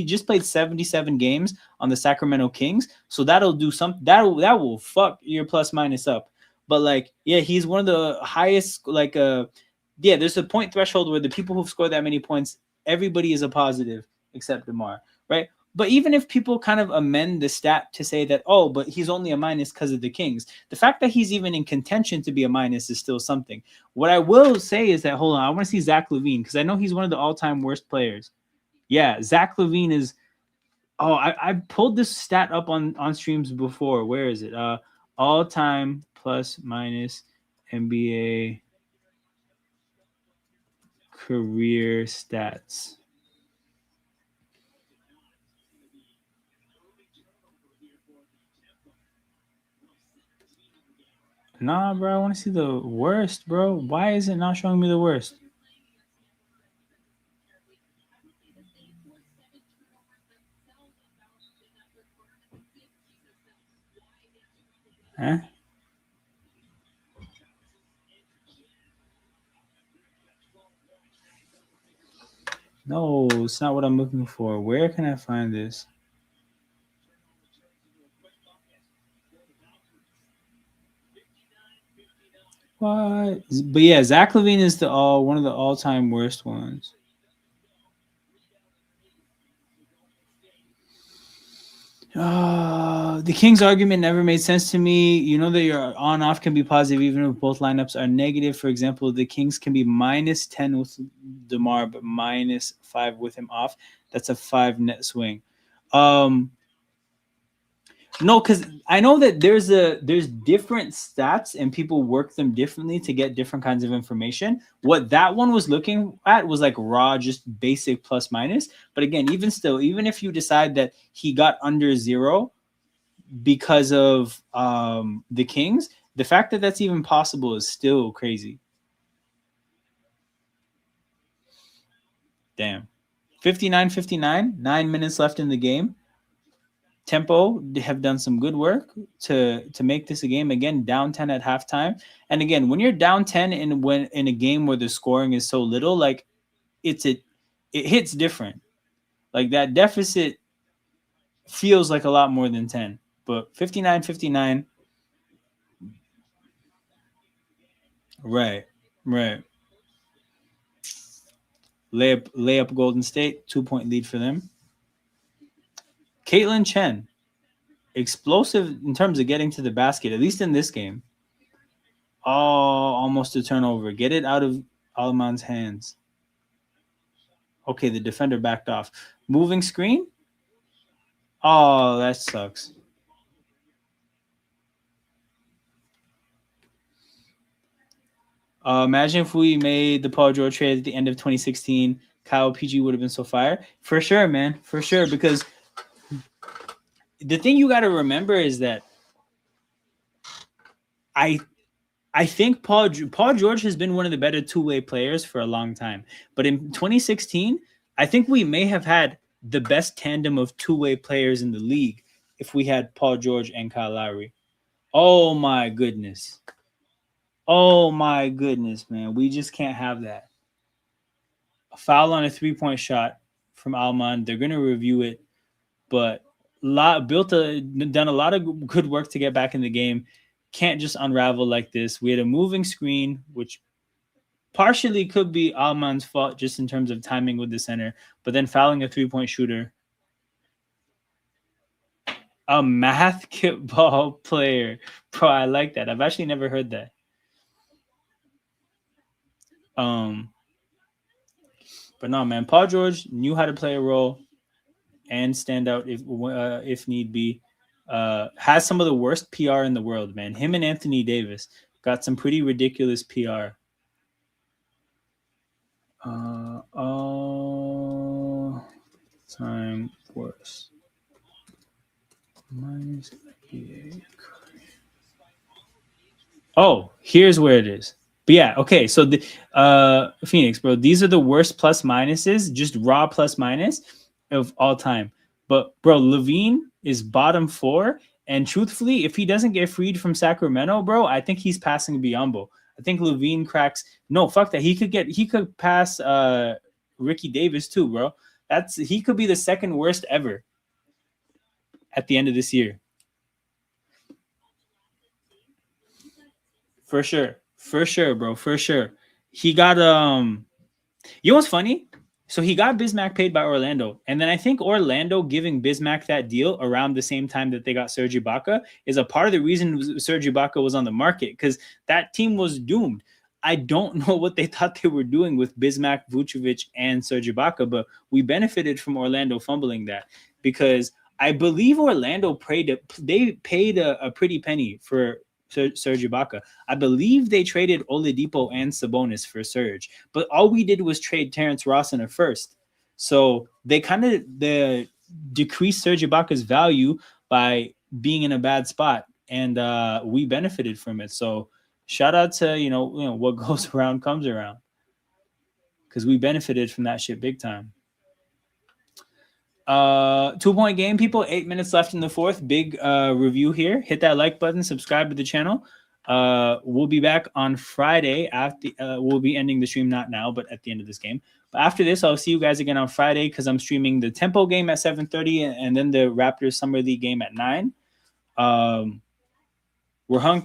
just played 77 games on the Sacramento Kings, so that'll do something that will fuck your plus minus up. But like, yeah, he's one of the highest there's a point threshold where the people who've scored that many points, everybody is a positive except DeMar, right? But even if people kind of amend the stat to say that, oh, but he's only a minus because of the Kings, the fact that he's even in contention to be a minus is still something. What I will say is that, hold on, I want to see Zach LaVine because I know he's one of the all-time worst players. Yeah, Zach LaVine is. Oh, I pulled this stat up on streams before. Where is it? All-time plus minus NBA career stats. Nah, bro, I want to see the worst, bro. Why is it not showing me the worst? Huh? No, it's not what I'm looking for. Where can I find this? What? But yeah, Zach LaVine is one of the all-time worst ones. The Kings argument never made sense to me. You know that your on-off can be positive even if both lineups are negative. For example, the Kings can be minus 10 with DeMar, but minus 5 with him off. That's a 5 net swing. No, because I know that there's different stats and people work them differently to get different kinds of information. What that one was looking at was like raw, just basic plus minus. But again, even still, even if you decide that he got under 0 because of the Kings, the fact that that's even possible is still crazy. Damn. 59-59, 9 minutes left in the game. Tempo have done some good work to make this a game. Again, down 10 at halftime. And again, when you're down 10 in a game where the scoring is so little, like it hits different. Like that deficit feels like a lot more than 10. But 59-59. Right. Layup Golden State, 2-point lead for them. Caitlin Chen, explosive in terms of getting to the basket, at least in this game. Oh, almost a turnover. Get it out of Alman's hands. Okay, the defender backed off. Moving screen? Oh, that sucks. Imagine if we made the Paul George trade at the end of 2016. Kyle PG would have been so fire. For sure, man. For sure. Because the thing you got to remember is that I think Paul George has been one of the better two-way players for a long time. But in 2016, I think we may have had the best tandem of two-way players in the league if we had Paul George and Kyle Lowry. Oh, my goodness. Oh, my goodness, man. We just can't have that. A foul on a three-point shot from Alman. They're going to review it. But done a lot of good work to get back in the game. Can't just unravel like this. We had a moving screen, which partially could be Alman's fault just in terms of timing with the center, but then fouling a 3-point shooter. A basketball player. Bro, I like that. I've actually never heard that. But no, man, Paul George knew how to play a role and stand out if need be. Has some of the worst PR in the world, man. Him and Anthony Davis got some pretty ridiculous PR. All time worst. Minus 88. Oh, here's where it is. But yeah, okay. So the Phoenix, bro, these are the worst plus minuses, just raw plus minus of all time. But bro, Levine is bottom 4, and truthfully, if he doesn't get freed from Sacramento, bro, I think he's passing Biyombo. I think Levine cracks. No, fuck that. He could pass Ricky Davis too, bro. He could be the second worst ever at the end of this year. For sure, bro. For sure. He got you know what's funny? So he got Bismack paid by Orlando, and then I think Orlando giving Bismack that deal around the same time that they got Serge Ibaka is a part of the reason Serge Ibaka was on the market, because that team was doomed. I don't know what they thought they were doing with Bismack, Vucevic, and Serge Ibaka, but we benefited from Orlando fumbling that, because I believe Orlando paid a pretty penny for Serge Ibaka. I believe they traded Oladipo and Sabonis for Serge, but all we did was trade Terrence Ross in a first. So they kind of decreased Serge Ibaka's value by being in a bad spot, and we benefited from it. So shout out to you know what goes around comes around, because we benefited from that shit big time. 2-point game, people. 8 minutes left in the fourth. Big review here. Hit that like button, subscribe to the channel. We'll be back on Friday after we'll be ending the stream, not now, but at the end of this game. But after this, I'll see you guys again on Friday, because I'm streaming the Tempo game at 7:30 and then the Raptors Summer League game at 9. We're trying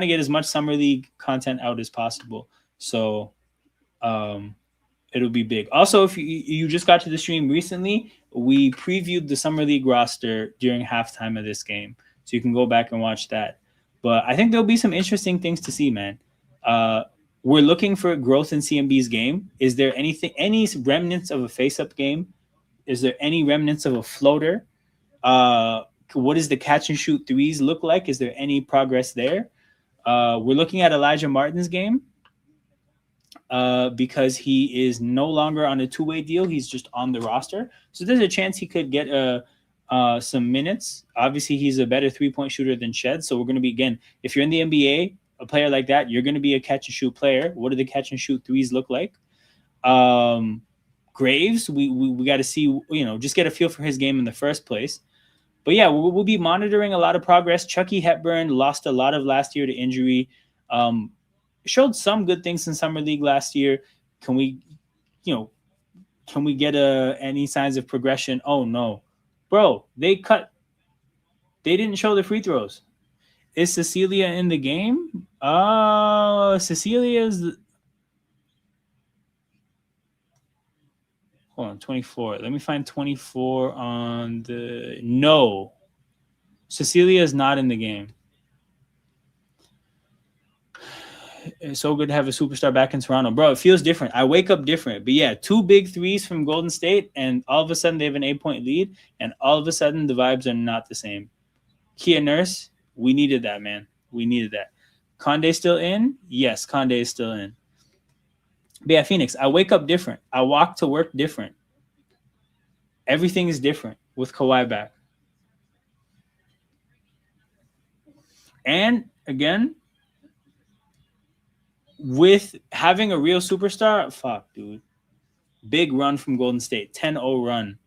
to get as much Summer League content out as possible. So it'll be big. Also, if you just got to the stream recently, we previewed the Summer League roster during halftime of this game, so you can go back and watch that. But I think there'll be some interesting things to see, man. We're looking for growth in CMB's game. Is there any remnants of a face-up game? Is there any remnants of a floater? What does the catch-and-shoot threes look like? Is there any progress there? We're looking at Elijah Martin's game. Because he is no longer on a two-way deal. He's just on the roster. So there's a chance he could get some minutes. Obviously, he's a better three-point shooter than Shed. So we're going to be, again, if you're in the NBA, a player like that, you're going to be a catch-and-shoot player. What do the catch-and-shoot threes look like? Graves, we got to see, just get a feel for his game in the first place. But yeah, we'll be monitoring a lot of progress. Chucky Hepburn lost a lot of last year to injury. Showed some good things in Summer League last year. Can we get any signs of progression? Oh no, bro, they didn't show the free throws. Is Cecilia in the game? Cecilia's hold on, 24. Let me find 24 on the no. Cecilia is not in the game. It's so good to have a superstar back in Toronto. Bro, it feels different. I wake up different. But yeah, 2 big threes from Golden State, and all of a sudden they have an 8-point lead, and all of a sudden the vibes are not the same. Kia Nurse, we needed that, man. We needed that. Condé still in? Yes, Condé is still in. But yeah, Phoenix, I wake up different. I walk to work different. Everything is different with Kawhi back. And again, with having a real superstar, fuck, dude. Big run from Golden State. 10-0 run.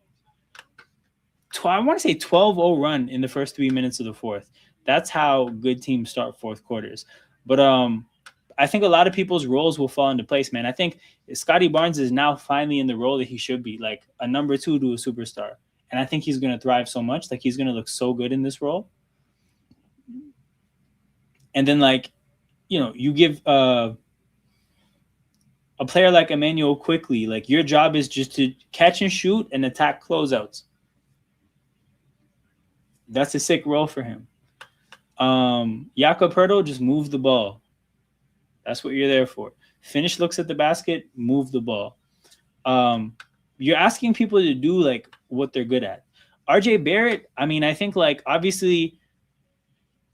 I want to say 12-0 run in the first 3 minutes of the fourth. That's how good teams start fourth quarters. But I think a lot of people's roles will fall into place, man. I think Scotty Barnes is now finally in the role that he should be, like a number 2 to a superstar. And I think he's going to thrive so much. Like, he's going to look so good in this role. And then, like, you give a player like Emmanuel Quickly, like, your job is just to catch and shoot and attack closeouts. That's a sick role for him. Jakob Pertl, just move the ball. That's what you're there for. Finish looks at the basket, move the ball. You're asking people to do, like, what they're good at. RJ Barrett, I mean, I think, like, obviously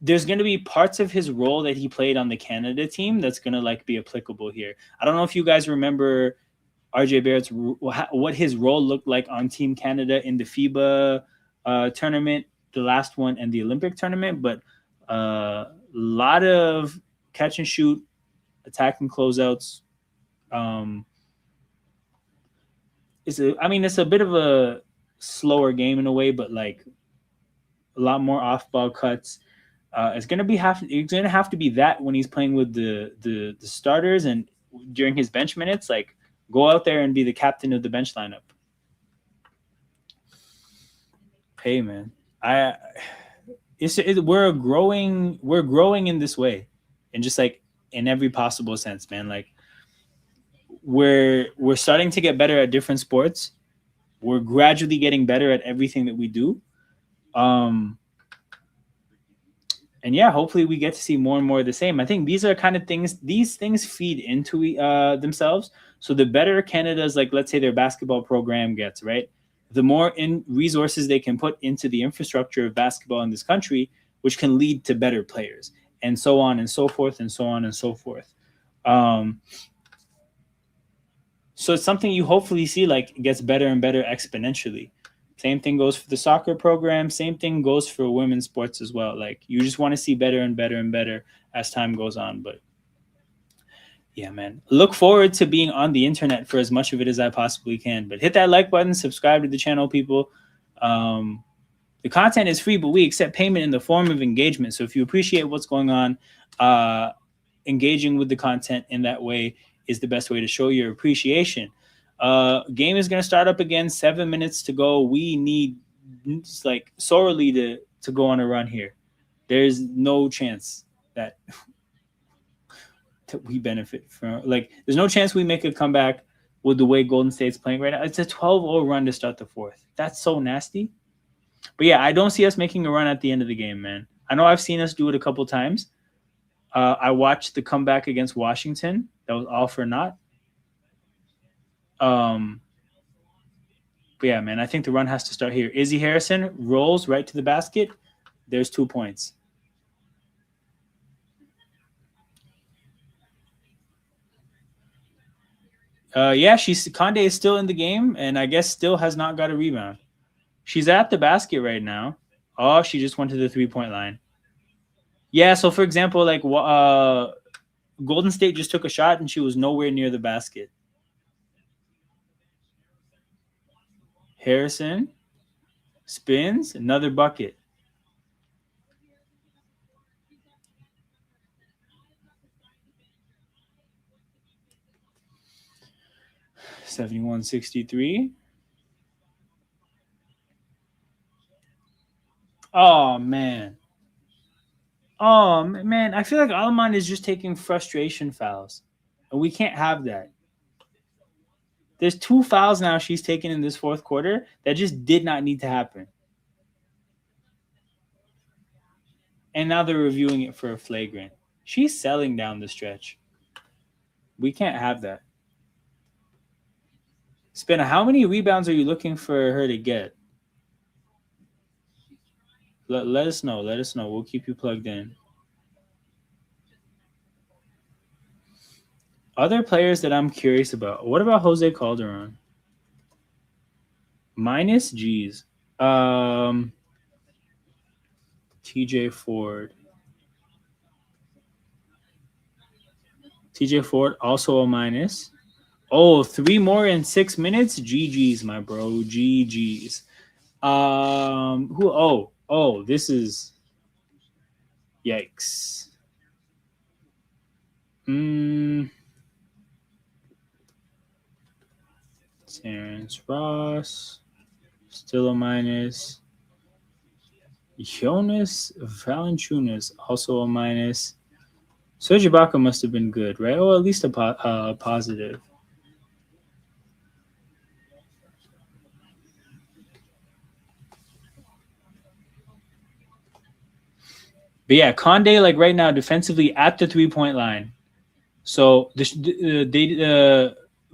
there's going to be parts of his role that he played on the Canada team that's going to, like, be applicable here. I don't know if you guys remember RJ Barrett's what his role looked like on Team Canada in the FIBA tournament, the last one, and the Olympic tournament, but a lot of catch and shoot, attacking closeouts. It's a bit of a slower game in a way, but, like, a lot more off-ball cuts. It's gonna have to be that when he's playing with the starters, and during his bench minutes, like, go out there and be the captain of the bench lineup. Hey, man, we're growing in this way, and just, like, in every possible sense, man. Like, we're starting to get better at different sports. We're gradually getting better at everything that we do. And yeah, hopefully we get to see more and more of the same. I think these are kind of things, these things feed into themselves. So the better Canada's, like, let's say their basketball program gets, right? The more in resources they can put into the infrastructure of basketball in this country, which can lead to better players, and so on and so forth, and so on and so forth. So it's something you hopefully see, like, gets better and better exponentially. Same thing goes for the soccer program. Same thing goes for women's sports as well. Like, you just want to see better and better and better as time goes on. But yeah, man, look forward to being on the internet for as much of it as I possibly can. But hit that like button, subscribe to the channel, people. The content is free, but we accept payment in the form of engagement. So if you appreciate what's going on, engaging with the content in that way is the best way to show your appreciation. Game is going to start up again. 7 minutes to go. We need, like, sorely to go on a run here. There's no chance that we benefit from, like, there's no chance we make a comeback with the way Golden State's playing right now. It's a 12-0 run to start the fourth. That's so nasty. But yeah, I don't see us making a run at the end of the game, man. I know I've seen us do it a couple times. I watched the comeback against Washington. That was all for naught. But yeah, man, I think the run has to start here. Izzy Harrison rolls right to the basket. There's 2 points. Yeah, Conde is still in the game, and I guess still has not got a rebound. She's at the basket right now. Oh, she just went to the 3-point line. Yeah, so for example, like, Golden State just took a shot, and she was nowhere near the basket. Harrison spins, another bucket. $71-63. Oh, man. Oh, man. I feel like Alaman is just taking frustration fouls, and we can't have that. There's 2 fouls now she's taken in this fourth quarter that just did not need to happen. And now they're reviewing it for a flagrant. She's selling down the stretch. We can't have that. Spinner, how many rebounds are you looking for her to get? Let us know. Let us know. We'll keep you plugged in. Other players that I'm curious about. What about Jose Calderon? Minus G's. TJ Ford. TJ Ford also a minus. Oh, 3 more in 6 minutes? GG's, my bro. GG's. This is yikes. Terrence Ross. Still a minus. Jonas Valanciunas, also a minus. Serge Ibaka must have been good, right? Or at least a positive. But yeah, Conde, like right now, defensively at the 3-point line. So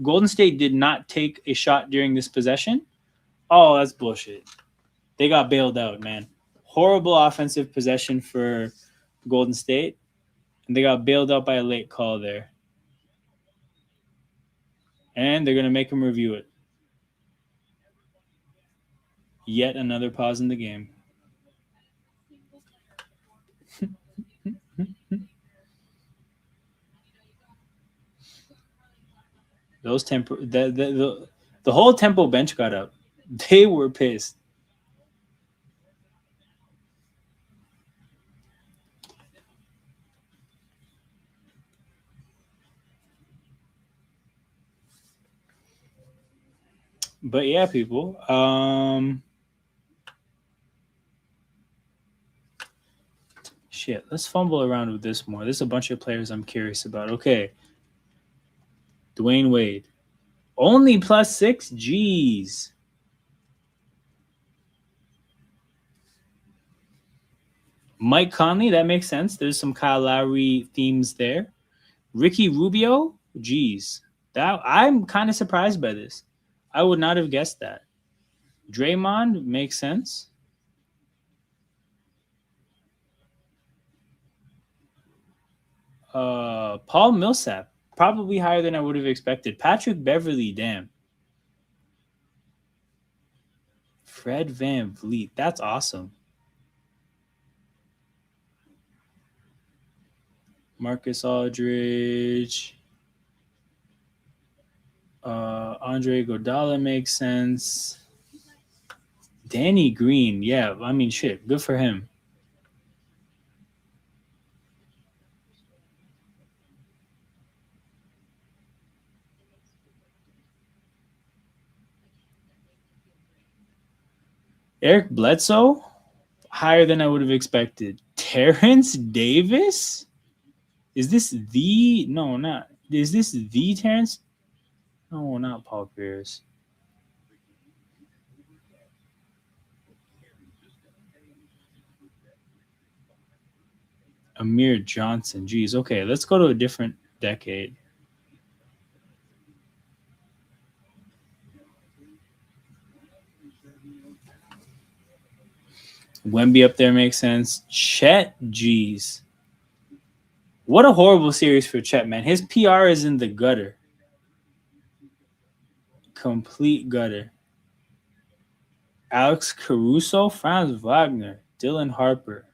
Golden State did not take a shot during this possession. Oh, that's bullshit. They got bailed out, man. Horrible offensive possession for Golden State. And they got bailed out by a late call there. And they're going to make him review it. Yet another pause in the game. Those the whole Tempo bench got up. They were pissed. But yeah, people. Shit, let's fumble around with this more. There's a bunch of players I'm curious about. Okay. Dwayne Wade. Only +6? Jeez. Mike Conley, that makes sense. There's some Kyle Lowry themes there. Ricky Rubio? Jeez. I'm kind of surprised by this. I would not have guessed that. Draymond makes sense. Paul Millsap, probably higher than I would have expected. Patrick Beverly, damn. Fred VanVleet, that's awesome. Marcus Aldridge. Andre Iguodala makes sense. Danny Green, yeah, I mean, shit, good for him. Eric Bledsoe, higher than I would have expected. Terrence Davis? Is this the... No, not... Is this the Terrence? No, not Paul Pierce. Amir Johnson. Jeez, okay, let's go to a different decade. Wemby up there makes sense. Chet, jeez. What a horrible series for Chet, man. His PR is in the gutter. Complete gutter. Alex Caruso, Franz Wagner, Dylan Harper.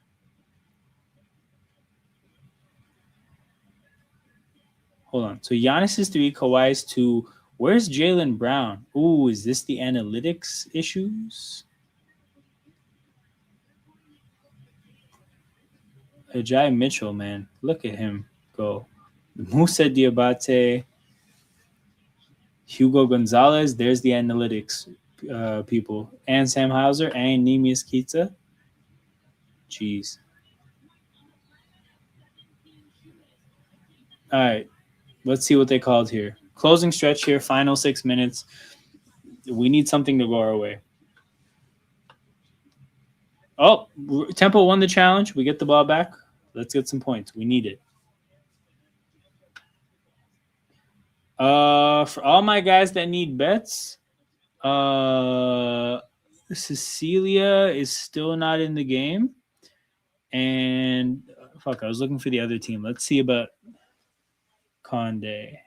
Hold on. So Giannis is 3, Kawhi is 2. Where's Jaylen Brown? Ooh, is this the analytics issues? Ajay Mitchell, man. Look at him go. Musa Diabate, Hugo Gonzalez. There's the analytics people. And Sam Hauser and Nemius Kitsa. Jeez. All right. Let's see what they called here. Closing stretch here. Final 6 minutes. We need something to go our way. Oh, Tempo won the challenge. We get the ball back. Let's get some points. We need it. For all my guys that need bets, Cecilia is still not in the game. And fuck, I was looking for the other team. Let's see about Conde.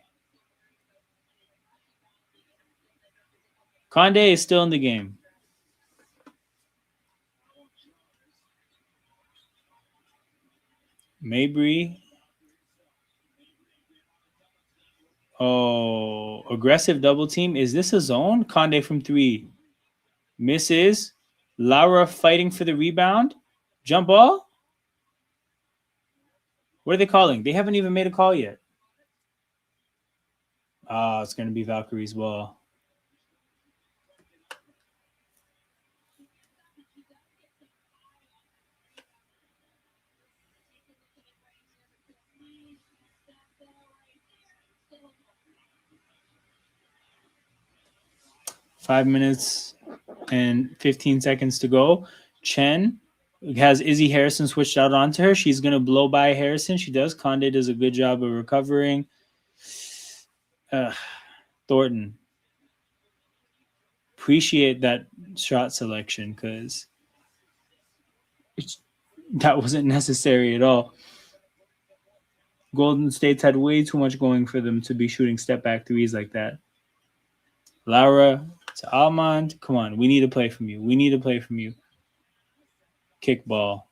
Conde is still in the game. Mabry. Oh, aggressive double team. Is this a zone? Conde from 3. Misses. Laura fighting for the rebound. Jump ball. What are they calling? They haven't even made a call yet. It's going to be Valkyries ball. 5 minutes and 15 seconds to go. Chen has Izzy Harrison switched out onto her. She's going to blow by Harrison. She does. Conde does a good job of recovering. Thornton. Appreciate that shot selection because that wasn't necessary at all. Golden State's had way too much going for them to be shooting step back threes like that. Laura to Almond. Come on. We need to play from you. We need to play from you. Kick ball.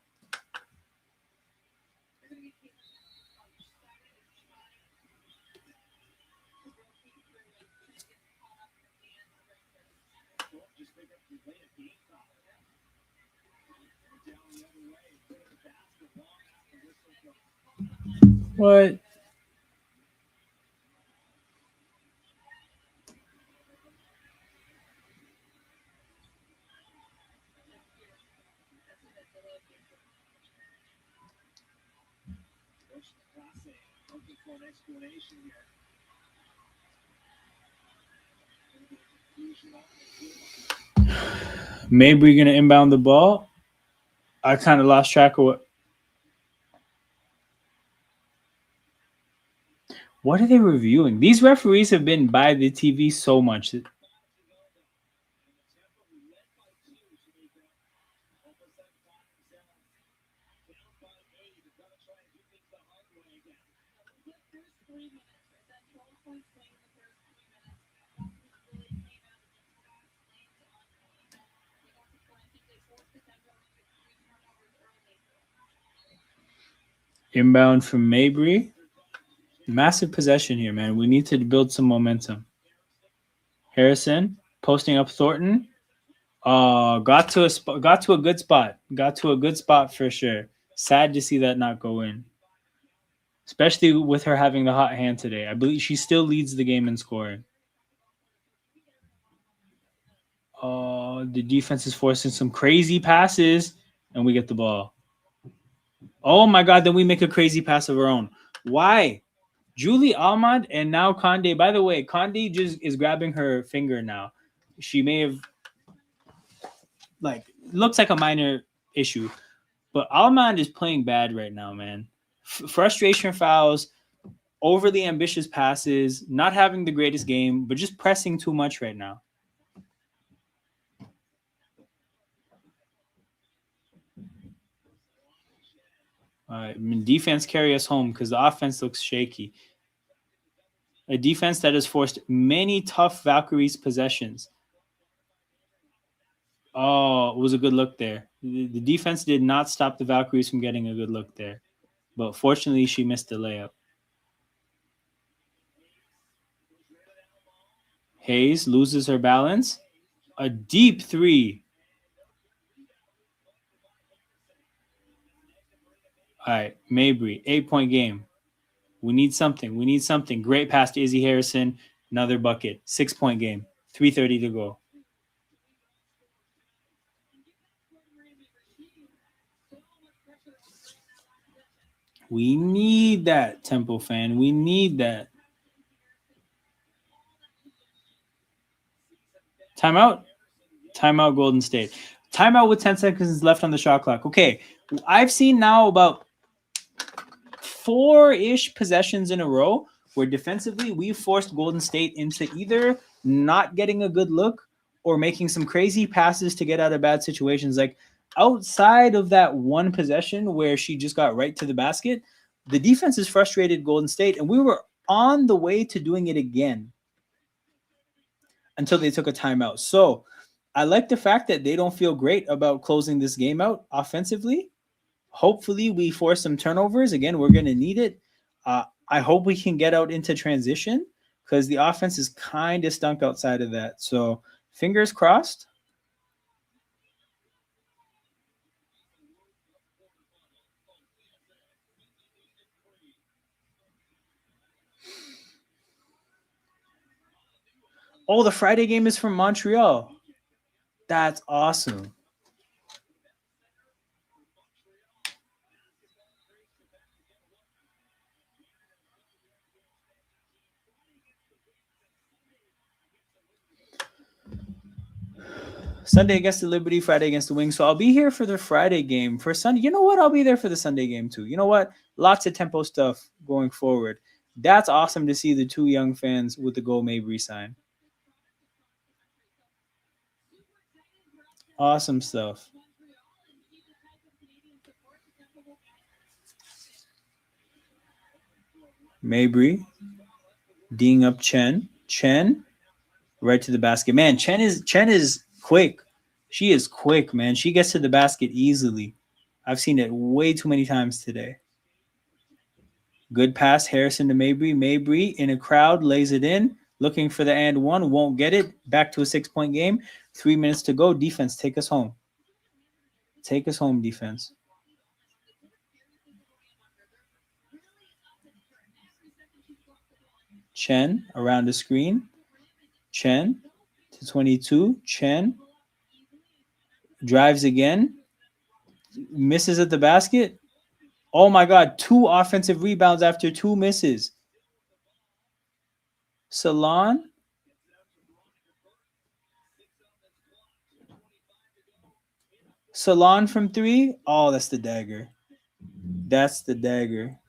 What? Maybe we're going to inbound the ball. I kind of lost track of what are they reviewing? These referees have been by the TV so much. Inbound from Mabry. Massive possession here, man. We need to build some momentum. Harrison posting up Thornton. Got to a good spot. Got to a good spot for sure. Sad to see that not go in. Especially with her having the hot hand today. I believe she still leads the game in scoring. The defense is forcing some crazy passes, and we get the ball. Oh my God! Then we make a crazy pass of our own. Why? Julie Ahmad and now Conde. By the way, Conde just is grabbing her finger now. She may have looks like a minor issue, but Ahmad is playing bad right now, man. Frustration fouls, overly ambitious passes, not having the greatest game, but just pressing too much right now. Defense carry us home because the offense looks shaky. A defense that has forced many tough Valkyries possessions. Oh, it was a good look there. The defense did not stop the Valkyries from getting a good look there. But fortunately, she missed the layup. Hayes loses her balance. A deep three. All right, Mabry, 8-point game. We need something. We need something. Great pass to Izzy Harrison. Another bucket. 6-point game. 3:30 to go. We need that, Temple fan. We need that. Timeout. Timeout, Golden State. Timeout with 10 seconds left on the shot clock. Okay, I've seen now about 4-ish possessions in a row where defensively we forced Golden State into either not getting a good look or making some crazy passes to get out of bad situations. Like outside of that one possession where she just got right to the basket, the defense has frustrated Golden State, and we were on the way to doing it again until they took a timeout. So I like the fact that they don't feel great about closing this game out offensively. Hopefully we force some turnovers. Again, we're going to need it. I hope we can get out into transition because the offense is kind of stunk outside of that. So fingers crossed. Oh, the Friday game is from Montreal. That's awesome. Sunday against the Liberty, Friday against the Wings. So I'll be here for the Friday game. For Sunday, you know what? I'll be there for the Sunday game too. You know what? Lots of tempo stuff going forward. That's awesome to see the two young fans with the goal Mabry sign. Awesome stuff. Mabry, D'ing up Chen. Chen, right to the basket. Man, Chen is quick. She is quick, man. She gets to the basket easily. I've seen it way too many times today. Good pass, Harrison to Mabry. Mabry in a crowd lays it in, looking for the and one, won't get it. Back to a 6-point game. 3 minutes to go. Defense, take us home. Take us home, defense. Chen around the screen. Chen to 22. Chen drives again. Misses at the basket. Oh my God, 2 offensive rebounds after 2 misses. Salon. Salon from 3. Oh, that's the dagger. That's the dagger.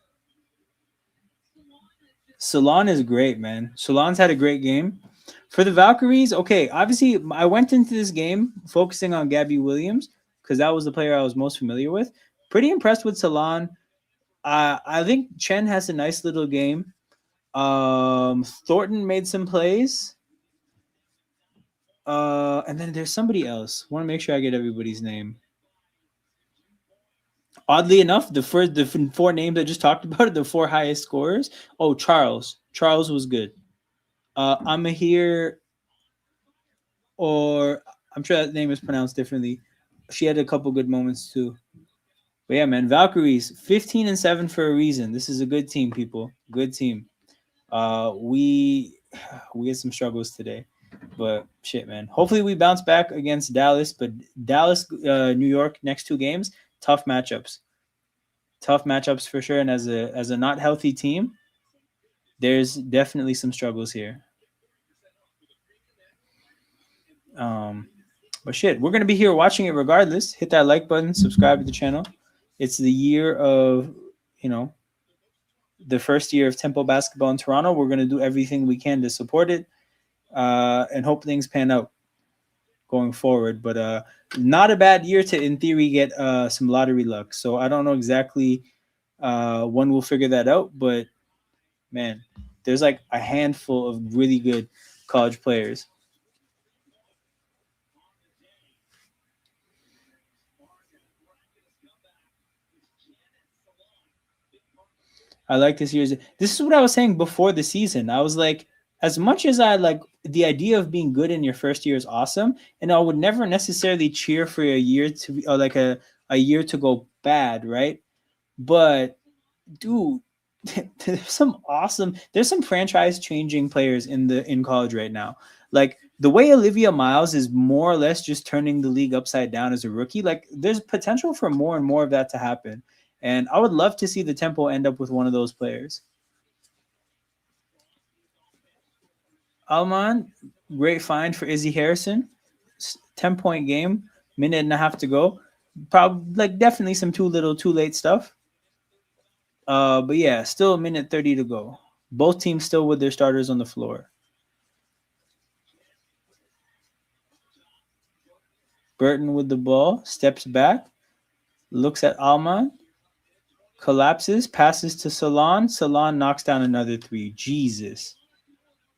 Salon is great, man. Salon's had a great game. For the Valkyries, okay, obviously I went into this game focusing on Gabby Williams because that was the player I was most familiar with. Pretty impressed with Salon. I think Chen has a nice little game. Thornton made some plays. And then there's somebody else. Want to make sure I get everybody's name. Oddly enough, the 4 names I just talked about, the 4 highest scorers. Oh, Charles. Charles was good. Amahir, or I'm sure that name is pronounced differently. She had a couple good moments too. But yeah, man, Valkyries 15-7 for a reason. This is a good team, people. Good team. We had some struggles today, but shit, man. Hopefully we bounce back against Dallas. But Dallas, New York, next 2 games, tough matchups. Tough matchups for sure. And as a not healthy team, there's definitely some struggles here. But shit, we're gonna be here watching it regardless. Hit that like button, subscribe to the channel. It's the year of, the first year of Tempo basketball in Toronto. We're gonna do everything we can to support it, and hope things pan out going forward. But not a bad year to, in theory, get some lottery luck. So I don't know exactly when we'll figure that out, but man, there's like a handful of really good college players. I like this year's. This is what I was saying before the season. I was like, as much as I like the idea of being good in your first year is awesome, and I would never necessarily cheer for a year to be, or like a year to go bad, right? But dude, there's some franchise changing players in college right now. Like the way Olivia Miles is more or less just turning the league upside down as a rookie. Like there's potential for more and more of that to happen. And I would love to see the Tempo end up with one of those players. Alman, great find for Izzy Harrison. 10-point game, minute and a half to go. Probably like definitely some too little, too late stuff. But yeah, still a minute 30 to go. Both teams still with their starters on the floor. Burton with the ball, steps back, looks at Alman, collapses, passes to Salon. Salon knocks down another 3. Jesus.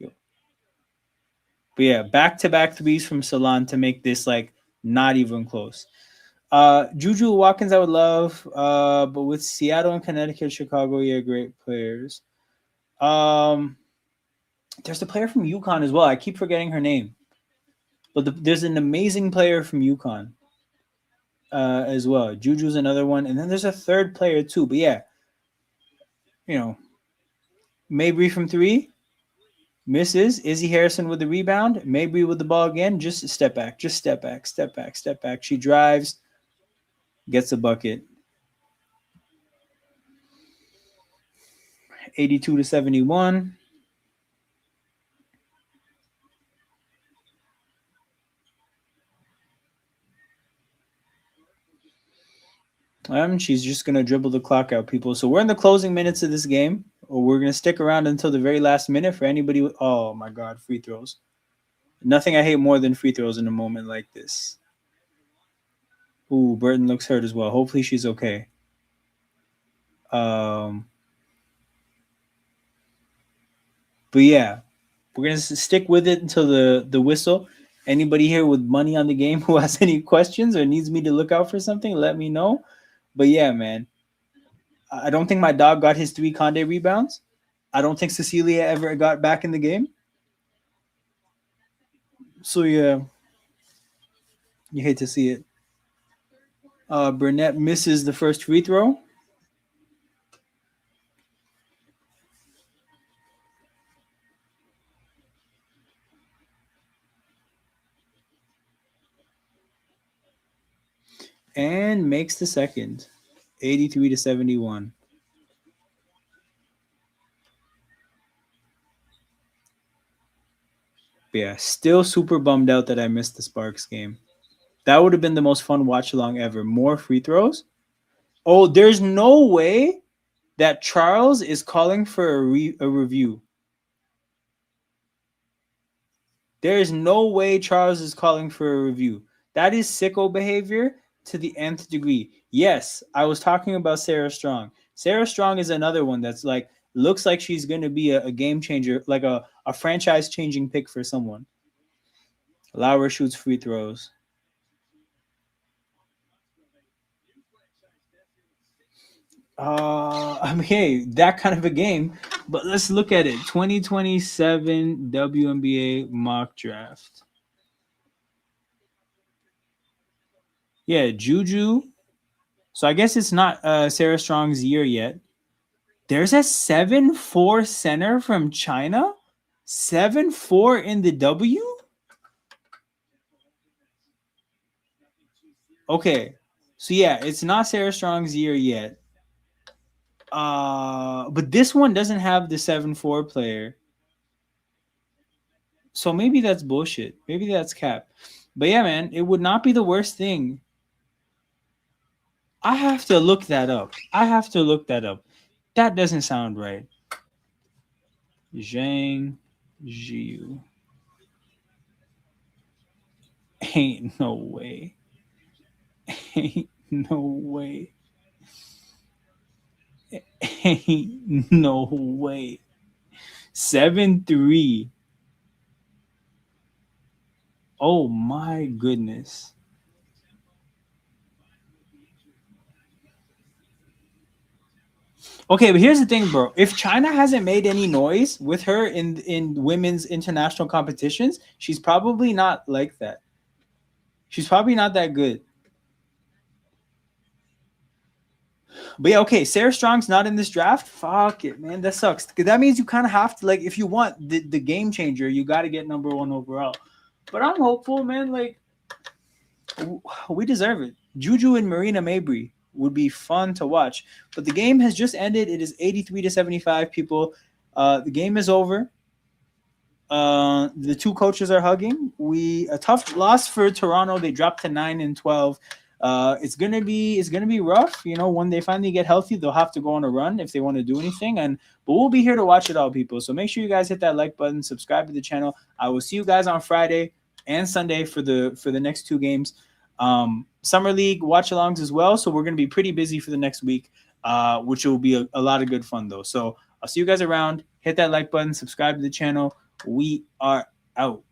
But yeah, back-to-back threes from Salon to make this like not even close. Juju Watkins, I would love, but with Seattle and Connecticut, Chicago, yeah, great players. There's a player from UConn as well. I keep forgetting her name, but there's an amazing player from UConn as well. Juju's another one, and then there's a third player too. But yeah, Mabry from 3. Misses. Izzy Harrison with the rebound. Mabry with the ball again. Just step back. Just step back. Step back. Step back. She drives. Gets a bucket. 82-71. She's just gonna dribble the clock out, people. So we're in the closing minutes of this game. Or we're gonna stick around until the very last minute for anybody. Oh my God, free throws! Nothing I hate more than free throws in a moment like this. Ooh, Burton looks hurt as well. Hopefully she's okay. But yeah, we're gonna stick with it until the whistle. Anybody here with money on the game who has any questions or needs me to look out for something, let me know. But yeah, man, I don't think my dog got his 3 Conde rebounds. I don't think Cecilia ever got back in the game. So yeah, you hate to see it. Burnett misses the first free throw. And makes the second. 83-71. But yeah, still super bummed out that I missed the Sparks game. That would have been the most fun watch along ever. More free throws. Oh, there's no way that Charles is calling for a review. There is no way Charles is calling for a review. That is sicko behavior to the nth degree. Yes, I was talking about Sarah Strong. Sarah Strong is another one that's like looks like she's going to be a game changer, like a franchise changing pick for someone. Lauer shoots free throws. I mean, hey, that kind of a game. But let's look at it. 2027 WNBA mock draft. Yeah, Juju. So I guess it's not Sarah Strong's year yet. There's a 7'4" center from China. 7'4" in the W? Okay. So yeah, it's not Sarah Strong's year yet. But this one doesn't have the 7'4" player. So maybe that's bullshit. Maybe that's cap. But yeah, man, it would not be the worst thing. I have to look that up. That doesn't sound right. Zhang Jiu. Ain't no way. Ain't no way. Ain't no way. 7'3". Oh my goodness. Okay, but here's the thing, bro. If China hasn't made any noise with her in women's international competitions, she's probably not like that. She's probably not that good. But yeah, okay, Sarah Strong's not in this draft. Fuck it, man. That sucks. That means you kind of have to, like, if you want the game changer, you got to get number 1 overall. But I'm hopeful, man. Like, we deserve it. Juju and Marina Mabry would be fun to watch. But the game has just ended. It is 83-75, people. The game is over. The two coaches are hugging. A tough loss for Toronto. They dropped to 9-12. It's gonna be rough. You know, when they finally get healthy, they'll have to go on a run if they want to do anything. But we'll be here to watch it all, people. So make sure you guys hit that like button, subscribe to the channel. I will see you guys on Friday and Sunday for the next 2 games. Summer League watch-alongs as well. So we're gonna be pretty busy for the next week, which will be a lot of good fun though. So I'll see you guys around. Hit that like button, subscribe to the channel. We are out.